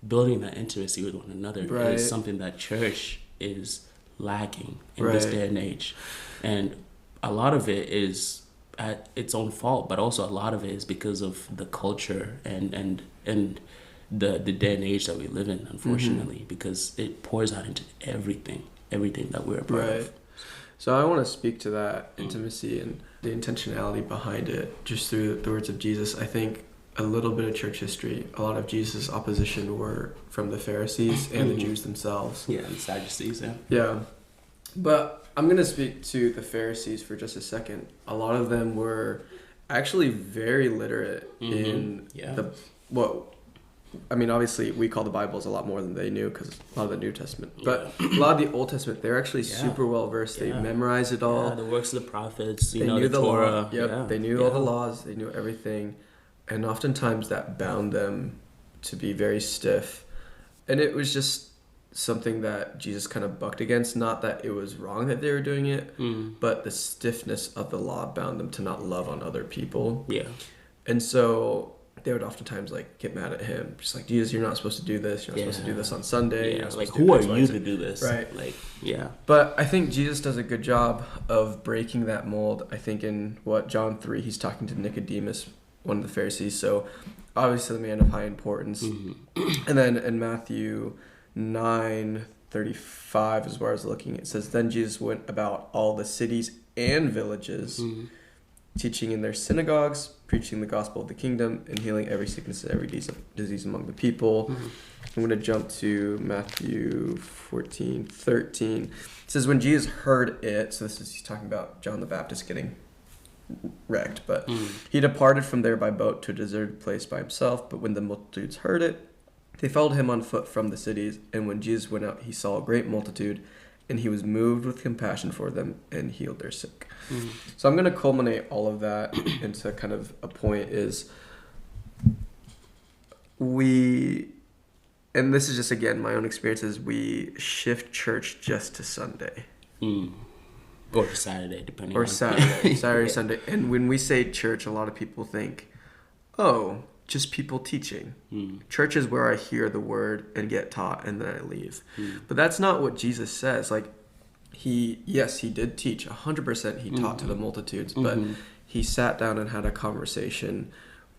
building that intimacy with one another is something that church is lacking in this day and age. And a lot of it is at its own fault, but also a lot of it is because of the culture and the day and age that we live in, unfortunately, because it pours out into everything that we're a part of. So I want to speak to that intimacy and the intentionality behind it just through the words of Jesus. I think a little bit of church history, a lot of Jesus' opposition were from the Pharisees and the Jews themselves. Yeah, and Sadducees, Yeah. But I'm going to speak to the Pharisees for just a second. A lot of them were actually very literate in obviously we call the Bibles a lot more than they knew because a lot of the New Testament. But a lot of the Old Testament, they're actually super well versed. They memorized it all. Yeah, the works of the prophets, they knew the Torah. Law. They knew all the laws. They knew everything. And oftentimes that bound them to be very stiff. And it was just something that Jesus kind of bucked against. Not that it was wrong that they were doing it, but the stiffness of the law bound them to not love on other people. Yeah. And so they would oftentimes get mad at him, just like, Jesus, you're not supposed to do this. You're not supposed to do this on Sunday. Yeah, like, who are you to do this? Right. But I think Jesus does a good job of breaking that mold. I think in John 3, he's talking to Nicodemus, one of the Pharisees. So obviously the man of high importance. Mm-hmm. And then in Matthew 9:35 is where I was looking. It says, then Jesus went about all the cities and villages, teaching in their synagogues, preaching the gospel of the kingdom, and healing every sickness and every disease among the people. I'm going to jump to Matthew 14:13. It says, when Jesus heard it, so he's talking about John the Baptist getting wrecked, but he departed from there by boat to a deserted place by himself. But when the multitudes heard it, they followed him on foot from the cities. And when Jesus went out, he saw a great multitude, and he was moved with compassion for them and healed their sick. So I'm going to culminate all of that into kind of a point is and this is just, again, my own experiences, we shift church just to Sunday. Or to Saturday, depending on... Saturday, Sunday. And when we say church, a lot of people think, oh, just people teaching. Church is where I hear the word and get taught and then I leave. But that's not what Jesus says. Like, he did teach 100%. He taught to the multitudes, but he sat down and had a conversation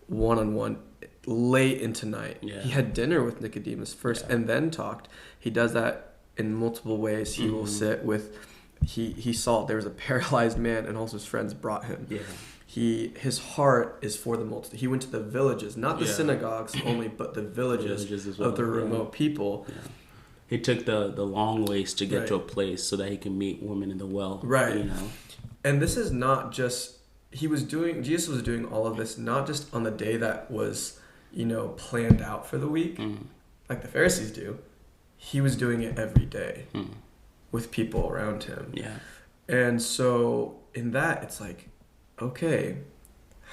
one-on-one late into night. He had dinner with Nicodemus first and then talked. He does that in multiple ways. He will sit with, he saw there was a paralyzed man and also his friends brought him. His heart is for the multitude. He went to the villages, not the synagogues only, but the villages as well, of the remote people. He took the long ways to get to a place so that he can meet women in the well. You know? And this is not just, Jesus was doing all of this not just on the day that was, planned out for the week, like the Pharisees do. He was doing it every day with people around him. And so in that, it's like, okay,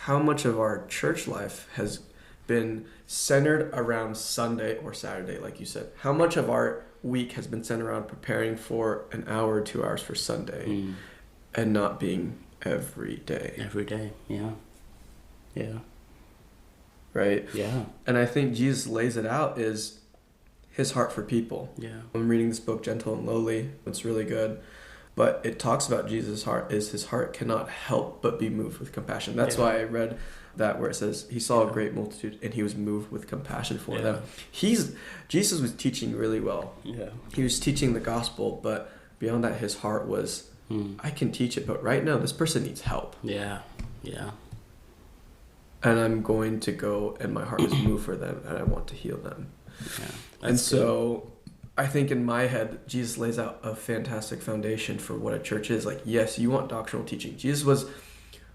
how much of our church life has been centered around Sunday or Saturday, like you said? How much of our week has been centered around preparing for an hour or 2 hours for Sunday and not being every day? Every day, yeah. Right? Yeah. And I think Jesus lays it out is his heart for people. I'm reading this book, Gentle and Lowly. It's really good. But it talks about Jesus' heart is his heart cannot help but be moved with compassion. That's why I read that where it says he saw a great multitude and he was moved with compassion for them. Jesus was teaching really well. He was teaching the gospel, but beyond that, his heart was, I can teach it, but right now this person needs help. And I'm going to go, and my heart is moved for them, and I want to heal them. And so I think in my head, Jesus lays out a fantastic foundation for what a church is. Like, yes, you want doctrinal teaching. Jesus was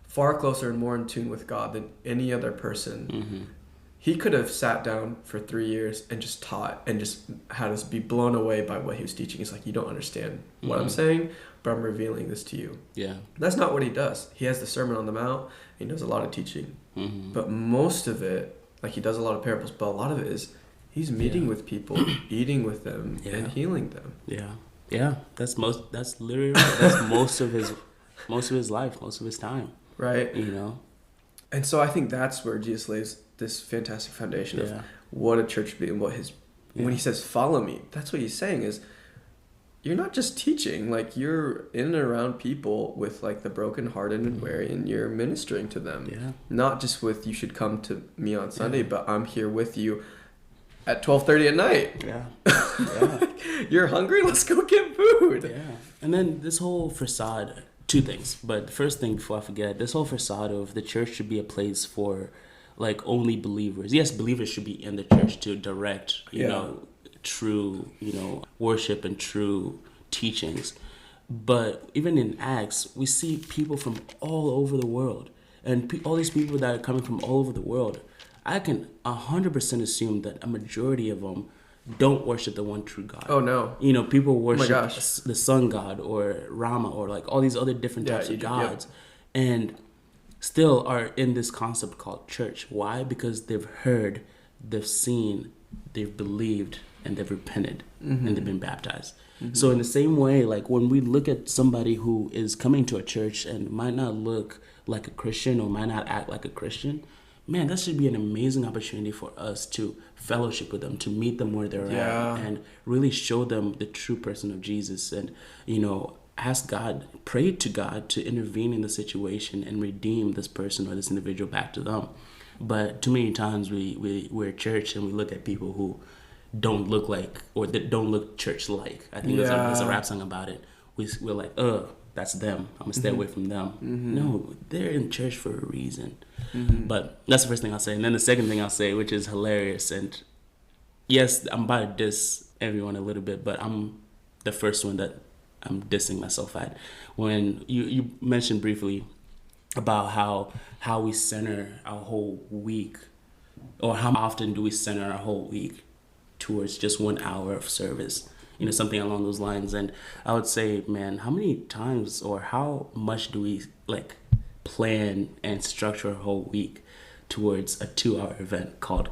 far closer and more in tune with God than any other person. He could have sat down for 3 years and just taught and just had us be blown away by what he was teaching. He's like, you don't understand what I'm saying, but I'm revealing this to you. That's not what he does. He has the Sermon on the Mount. He does a lot of teaching. But most of it, like he does a lot of parables, but a lot of it is he's meeting with people, eating with them, and healing them. That's literally right. That's most of his life, most of his time. Right. And so I think that's where Jesus lays this fantastic foundation of what a church should be and what his when he says follow me, that's what he's saying is you're not just teaching, like you're in and around people with like the brokenhearted and weary, and you're ministering to them. Not just with you should come to me on Sunday, but I'm here with you at 12:30 at night. You're hungry? Let's go get food. And then this whole facade, two things. But the first thing before I forget, this whole facade of the church should be a place for like only believers. Yes, believers should be in the church to direct, you know, true, worship and true teachings. But even in Acts, we see people from all over the world. And all these people that are coming from all over the world, I can 100% assume that a majority of them don't worship the one true God. Oh, no. People worship the sun god or Rama or like all these other different types of gods. And still are in this concept called church. Why? Because they've heard, they've seen, they've believed, and they've repented, and they've been baptized. So in the same way, like when we look at somebody who is coming to a church and might not look like a Christian or might not act like a Christian, man, that should be an amazing opportunity for us to fellowship with them, to meet them where they're at, and really show them the true person of Jesus. And, ask God, pray to God to intervene in the situation and redeem this person or this individual back to them. But too many times we're at church and we look at people who don't look like, or that don't look church-like. I think there's a rap song about it. We're like, that's them. I'm going to stay away from them. No, they're in church for a reason. But that's the first thing I'll say. And then the second thing I'll say, which is hilarious. And yes, I'm about to diss everyone a little bit, but I'm the first one that I'm dissing myself at. When you mentioned briefly about how we center our whole week, or how often do we center our whole week towards just 1 hour of service, something along those lines. And I would say, man, how many times or how much do we like plan and structure a whole week towards a 2-hour event called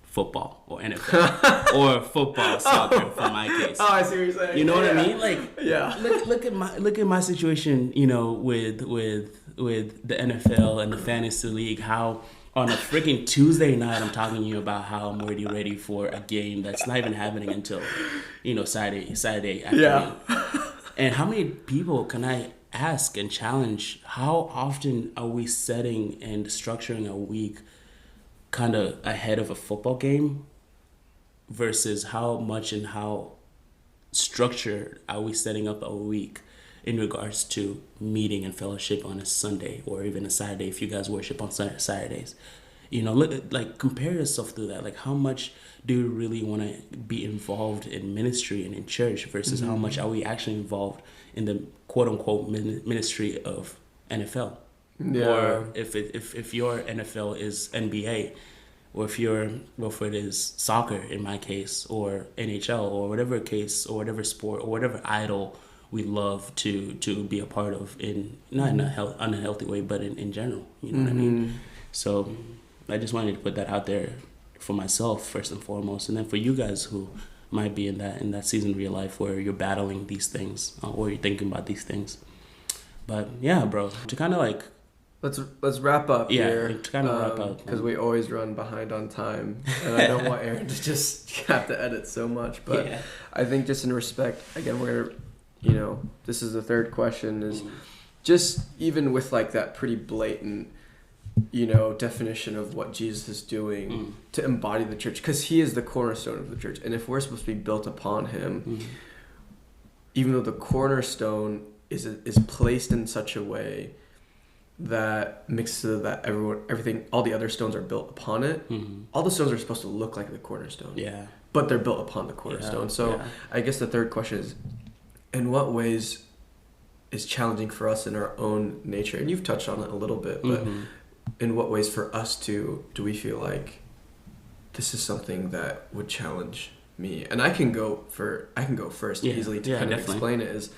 football or NFL or football, soccer for my case. Oh, I see what you're saying. You know what I mean? Like, look at my situation, with the NFL and the fantasy league, how On a freaking Tuesday night, I'm talking to you about how I'm already ready for a game that's not even happening until, Saturday afternoon. Yeah. And how many people can I ask and challenge? How often are we setting and structuring a week kind of ahead of a football game versus how much and how structured are we setting up a week in regards to meeting and fellowship on a Sunday or even a Saturday if you guys worship on Saturdays? Compare yourself to that. Like, how much do you really want to be involved in ministry and in church versus how much are we actually involved in the quote unquote ministry of NFL? Yeah. Or if your NFL is NBA, or if it is soccer in my case, or NHL, or whatever case, or whatever sport, or whatever idol we love to be a part of, in not in a unhealthy way, but in general, you know what I mean? So I just wanted to put that out there for myself first and foremost, and then for you guys who might be in that season of your life where you're battling these things or you're thinking about these things. But yeah, bro, to kind of like let's wrap up here. To kind of wrap up because we always run behind on time, and I don't want Aaron to just have to edit so much. But yeah. I think just in respect, again, we're gonna, this is the third question, is just even with like that pretty blatant, definition of what Jesus is doing to embody the church, because he is the cornerstone of the church, and if we're supposed to be built upon him, even though the cornerstone is placed in such a way that makes so that everything, all the other stones are built upon it. All the stones are supposed to look like the cornerstone. Yeah. But they're built upon the cornerstone. I guess the third question is, in what ways is challenging for us in our own nature? And you've touched on it a little bit, but in what ways for us do we feel like this is something that would challenge me? And I can go first easily to kind of explain it. Is,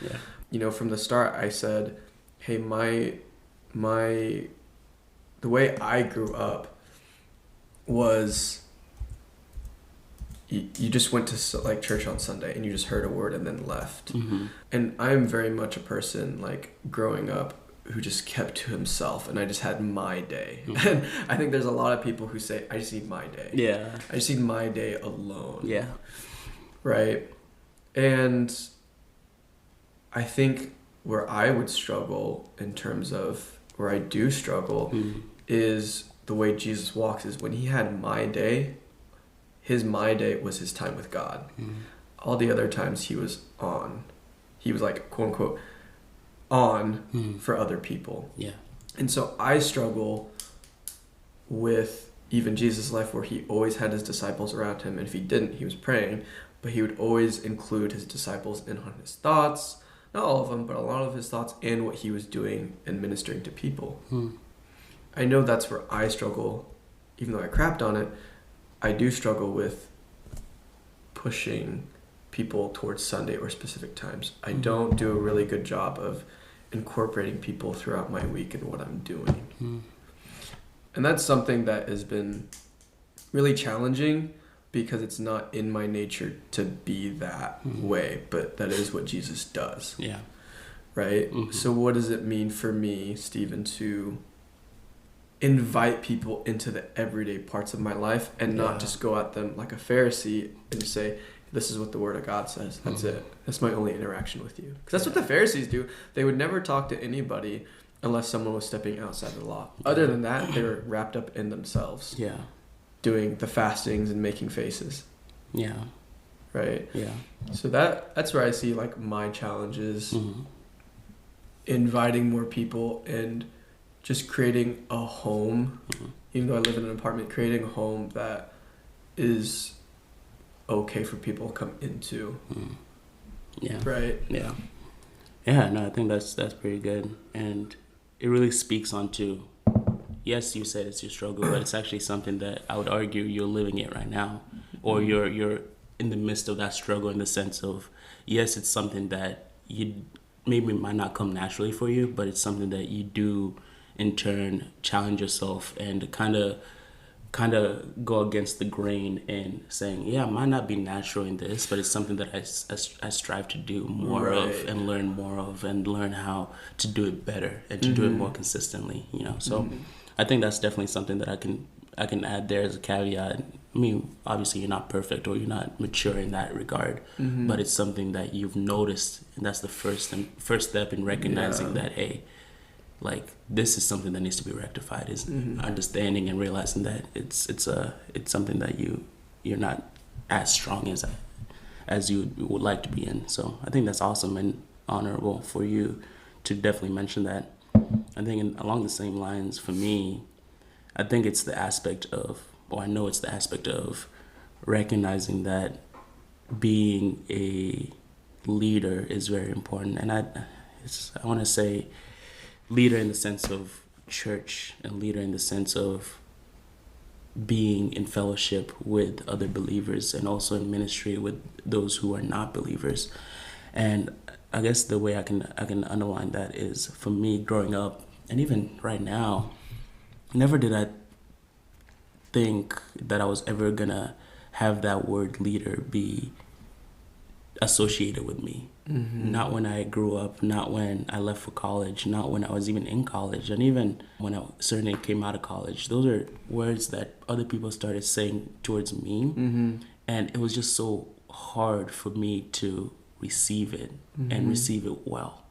from the start I said, hey, the way I grew up was you just went to like church on Sunday and you just heard a word and then left. And I'm very much a person like growing up who just kept to himself, and I just had my day. And I think there's a lot of people who say, I just need my day. Yeah. I just need my day alone. Yeah. Right. And I think where I would struggle in terms of where I do struggle is the way Jesus walks is when he had my day, his my day was his time with God. All the other times he was on. He was like, quote unquote, on for other people. Yeah. And so I struggle with even Jesus' life where he always had his disciples around him, and if he didn't, he was praying, but he would always include his disciples in on his thoughts. Not all of them, but a lot of his thoughts and what he was doing and ministering to people. I know that's where I struggle, even though I crapped on it. I do struggle with pushing people towards Sunday or specific times. I don't do a really good job of incorporating people throughout my week and what I'm doing. And that's something that has been really challenging because it's not in my nature to be that way, but that is what Jesus does. Yeah. Right? So what does it mean for me, Stephen, to invite people into the everyday parts of my life and not just go at them like a Pharisee and say, this is what the Word of God says. That's it. That's my only interaction with you. Because that's what the Pharisees do. They would never talk to anybody unless someone was stepping outside the law. Other than that, they were wrapped up in themselves. Yeah. Doing the fastings and making faces. Yeah. Right? Yeah. So that's where I see like my challenges. Inviting more people and just creating a home. Even though I live in an apartment, creating a home that is okay for people to come into. Yeah. Right? Yeah. Yeah, no, I think that's pretty good. And it really speaks onto, yes, you said it's your struggle, but it's actually something that I would argue you're living it right now. Or you're in the midst of that struggle in the sense of, yes, it's something that you maybe might not come naturally for you, but it's something that you do in turn challenge yourself and kind of go against the grain and saying, yeah, I might not be natural in this, but it's something that I strive to do more of and learn more of and learn how to do it better and to do it more consistently, So I think that's definitely something that I can add there as a caveat. I mean, obviously you're not perfect or you're not mature in that regard, but it's something that you've noticed, and that's the first step in recognizing that, hey, like this is something that needs to be rectified, is understanding and realizing that it's something that you're not as strong as you would like to be in. So I think that's awesome and honorable for you to definitely mention that. I think along the same lines for me, I think it's the aspect of, or I know it's the aspect of recognizing that being a leader is very important. And I want to say leader in the sense of church and leader in the sense of being in fellowship with other believers and also in ministry with those who are not believers. And I guess the way I can underline that is, for me growing up and even right now, never did I think that I was ever gonna have that word leader be associated with me. Not when I grew up, not when I left for college, not when I was even in college, and even when I certainly came out of college. Those are words that other people started saying towards me, and it was just so hard for me to receive it and receive it well.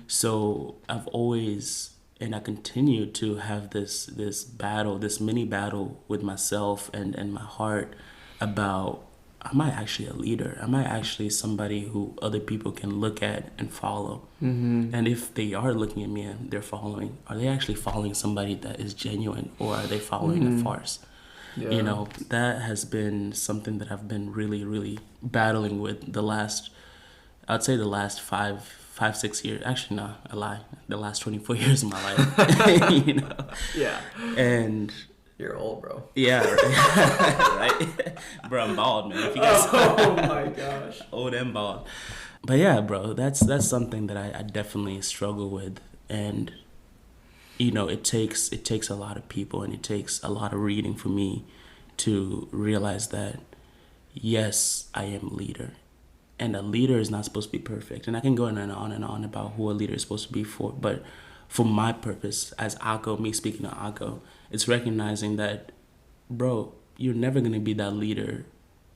So I've always, and I continue to have this battle, this mini battle with myself and my heart about, am I actually a leader? Am I actually somebody who other people can look at and follow? And if they are looking at me and they're following, are they actually following somebody that is genuine, or are they following a farce? Yeah. You know, that has been something that I've been really, really battling with I'd say the last 5-6 years. Actually, no, I lie. The last 24 years of my life. You know? Yeah. And you're old, bro. Yeah, right. Bro, I'm bald, man. If you guys oh my gosh. Old and bald. But yeah, bro, that's something that I definitely struggle with. And you know, it takes a lot of people and it takes a lot of reading for me to realize that yes, I am a leader. And a leader is not supposed to be perfect. And I can go on and on about who a leader is supposed to be for. But for my purpose, as Akko, me speaking to Akko, it's recognizing that, bro, you're never going to be that leader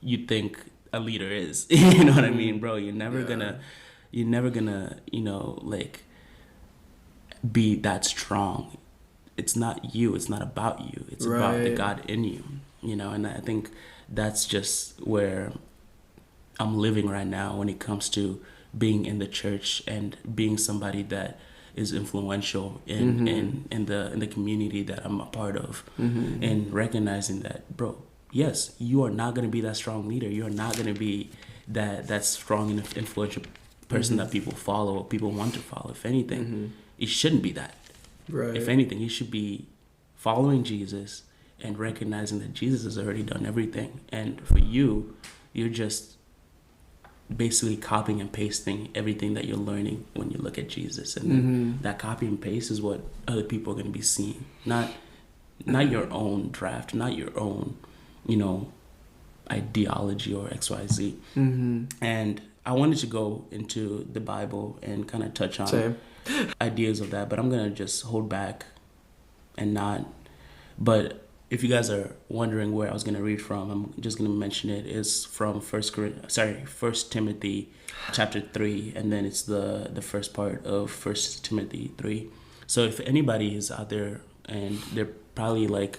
you think a leader is. You know what I mean, bro? You're never gonna, you know, like, be that strong. It's not you. It's not about you. It's about the God in you, you know? And I think that's just where I'm living right now when it comes to being in the church and being somebody that is influential in the community that I'm a part of, and recognizing that, bro, yes, you are not going to be that strong leader. You are not going to be that strong and influential person that people follow or people want to follow. If anything, it shouldn't be that. Right. If anything, you should be following Jesus and recognizing that Jesus has already done everything. And for you, you're just basically copying and pasting everything that you're learning when you look at Jesus. And then that copy and paste is what other people are going to be seeing. Not your own draft, not your own, you know, ideology or XYZ. And I wanted to go into the Bible and kind of touch on ideas of that, but I'm going to just hold back and not. But if you guys are wondering where I was going to read from, I'm just going to mention it. It's from 1 Timothy chapter 3, and then it's the first part of 1 Timothy 3. So if anybody is out there and they're probably like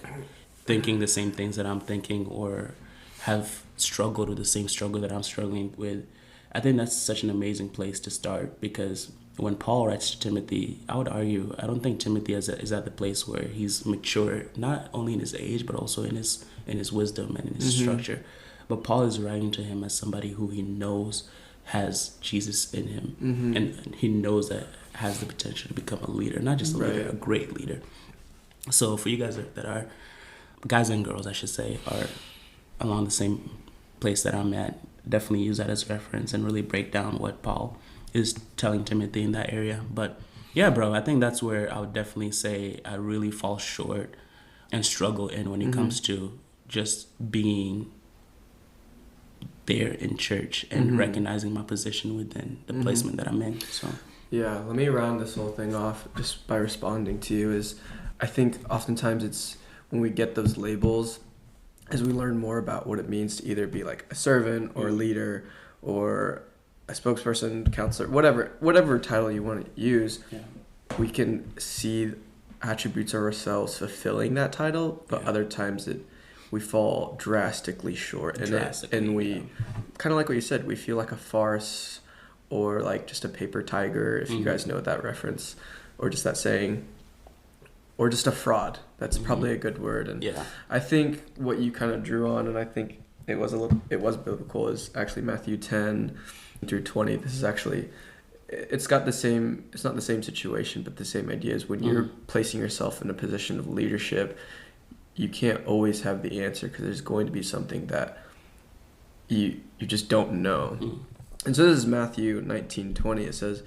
thinking the same things that I'm thinking or have struggled with the same struggle that I'm struggling with, I think that's such an amazing place to start, because when Paul writes to Timothy, I would argue, I don't think Timothy is at the place where he's mature, not only in his age, but also in his wisdom and in his structure. But Paul is writing to him as somebody who he knows has Jesus in him, and he knows that has the potential to become a leader, not just a leader, a great leader. So for you guys that are, guys and girls, I should say, are along the same place that I'm at, definitely use that as reference and really break down what Paul is telling Timothy in that area. But yeah, bro, I think that's where I would definitely say I really fall short and struggle in when it comes to just being there in church and recognizing my position within the placement that I'm in. So yeah, let me round this whole thing off just by responding to you. Is I think oftentimes it's when we get those labels, as we learn more about what it means to either be like a servant or a leader or a spokesperson, counselor, whatever title you want to use, we can see attributes of ourselves fulfilling that title, but other times we fall drastically short and we kind of like what you said, we feel like a farce or like just a paper tiger, if you guys know that reference, or just that saying, or just a fraud. That's probably a good word. And I think what you kind of drew on, and I think it was biblical, is actually Matthew 10 through 20. This is actually, it's not the same situation, but the same idea is when you're placing yourself in a position of leadership, you can't always have the answer because there's going to be something that you just don't know. And so this is Matthew 19:20. It says,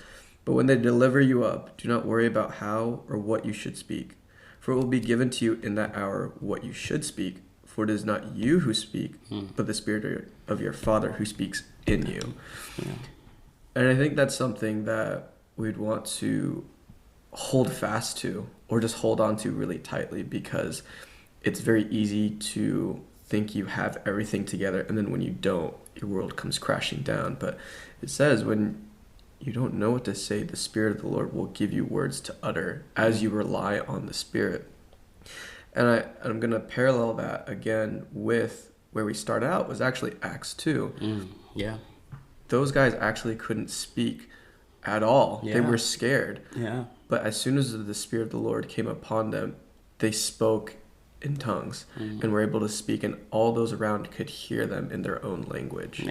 "But when they deliver you up, do not worry about how or what you should speak, for it will be given to you in that hour what you should speak. For it is not you who speak, but the Spirit of your Father who speaks in you." And I think that's something that we'd want to hold fast to, or just hold on to really tightly, because it's very easy to think you have everything together, and then when you don't, your world comes crashing down. But it says when you don't know what to say, the Spirit of the Lord will give you words to utter as you rely on the Spirit. And I'm going to parallel that again with where we start out, was actually Acts 2. Those guys actually couldn't speak at all. They were scared. But as soon as the Spirit of the Lord came upon them, they spoke in tongues and were able to speak, and all those around could hear them in their own language.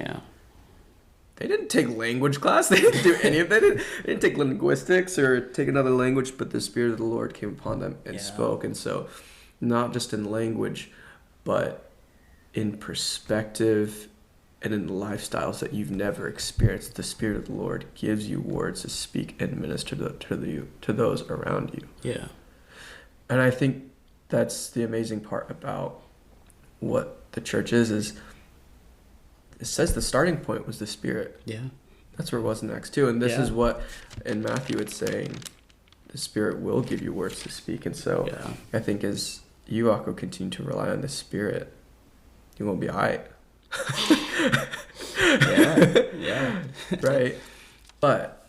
They didn't take language class. They didn't do any of that. They didn't take linguistics or take another language, but the Spirit of the Lord came upon them and spoke. And so not just in language, but in perspective and in lifestyles that you've never experienced, the Spirit of the Lord gives you words to speak and minister to those around you. And I think that's the amazing part about what the church is it says the starting point was the Spirit. That's where it was in Acts 2. And this is what in Matthew it's saying, the Spirit will give you words to speak. And so I think as you, Akko, continue to rely on the Spirit, you won't be all right. Right? But,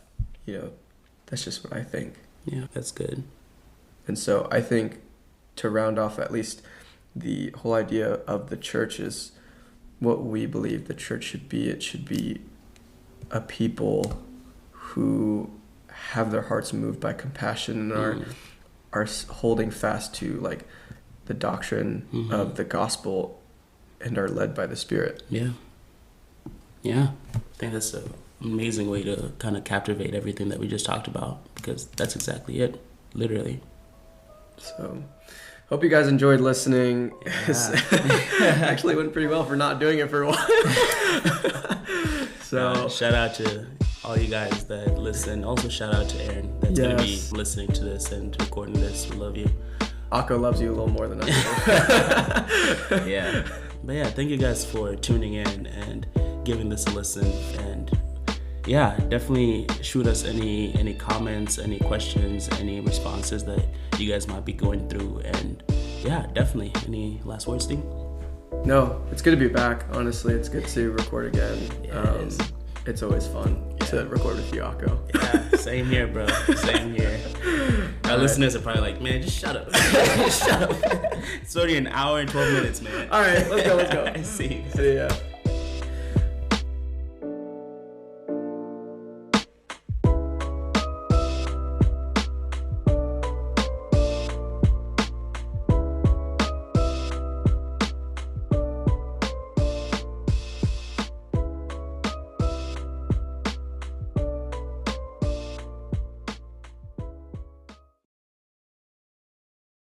that's just what I think. That's good. And so I think to round off at least the whole idea of the church is what we believe the church should be. It should be a people who have their hearts moved by compassion and are holding fast to like the doctrine of the gospel and are led by the Spirit. I think that's an amazing way to kind of captivate everything that we just talked about, because that's exactly it, literally. So hope you guys enjoyed listening. Actually went pretty well for not doing it for a while. So shout out to all you guys that listen. Also shout out to Aaron that's going to be listening to this and recording this. We love you. Akko loves you a little more than I do. But thank you guys for tuning in and giving this a listen. And definitely shoot us any comments, any questions, any responses that you guys might be going through. And definitely, any last words, Steve? No, it's good to be back. Honestly, it's good to record again. It's always fun to record with you, Akko. Same here, bro. Same here. Our listeners are probably like, man, just shut up. Just shut up. It's already an hour and 12 minutes, man. All right, let's go. See you. See ya.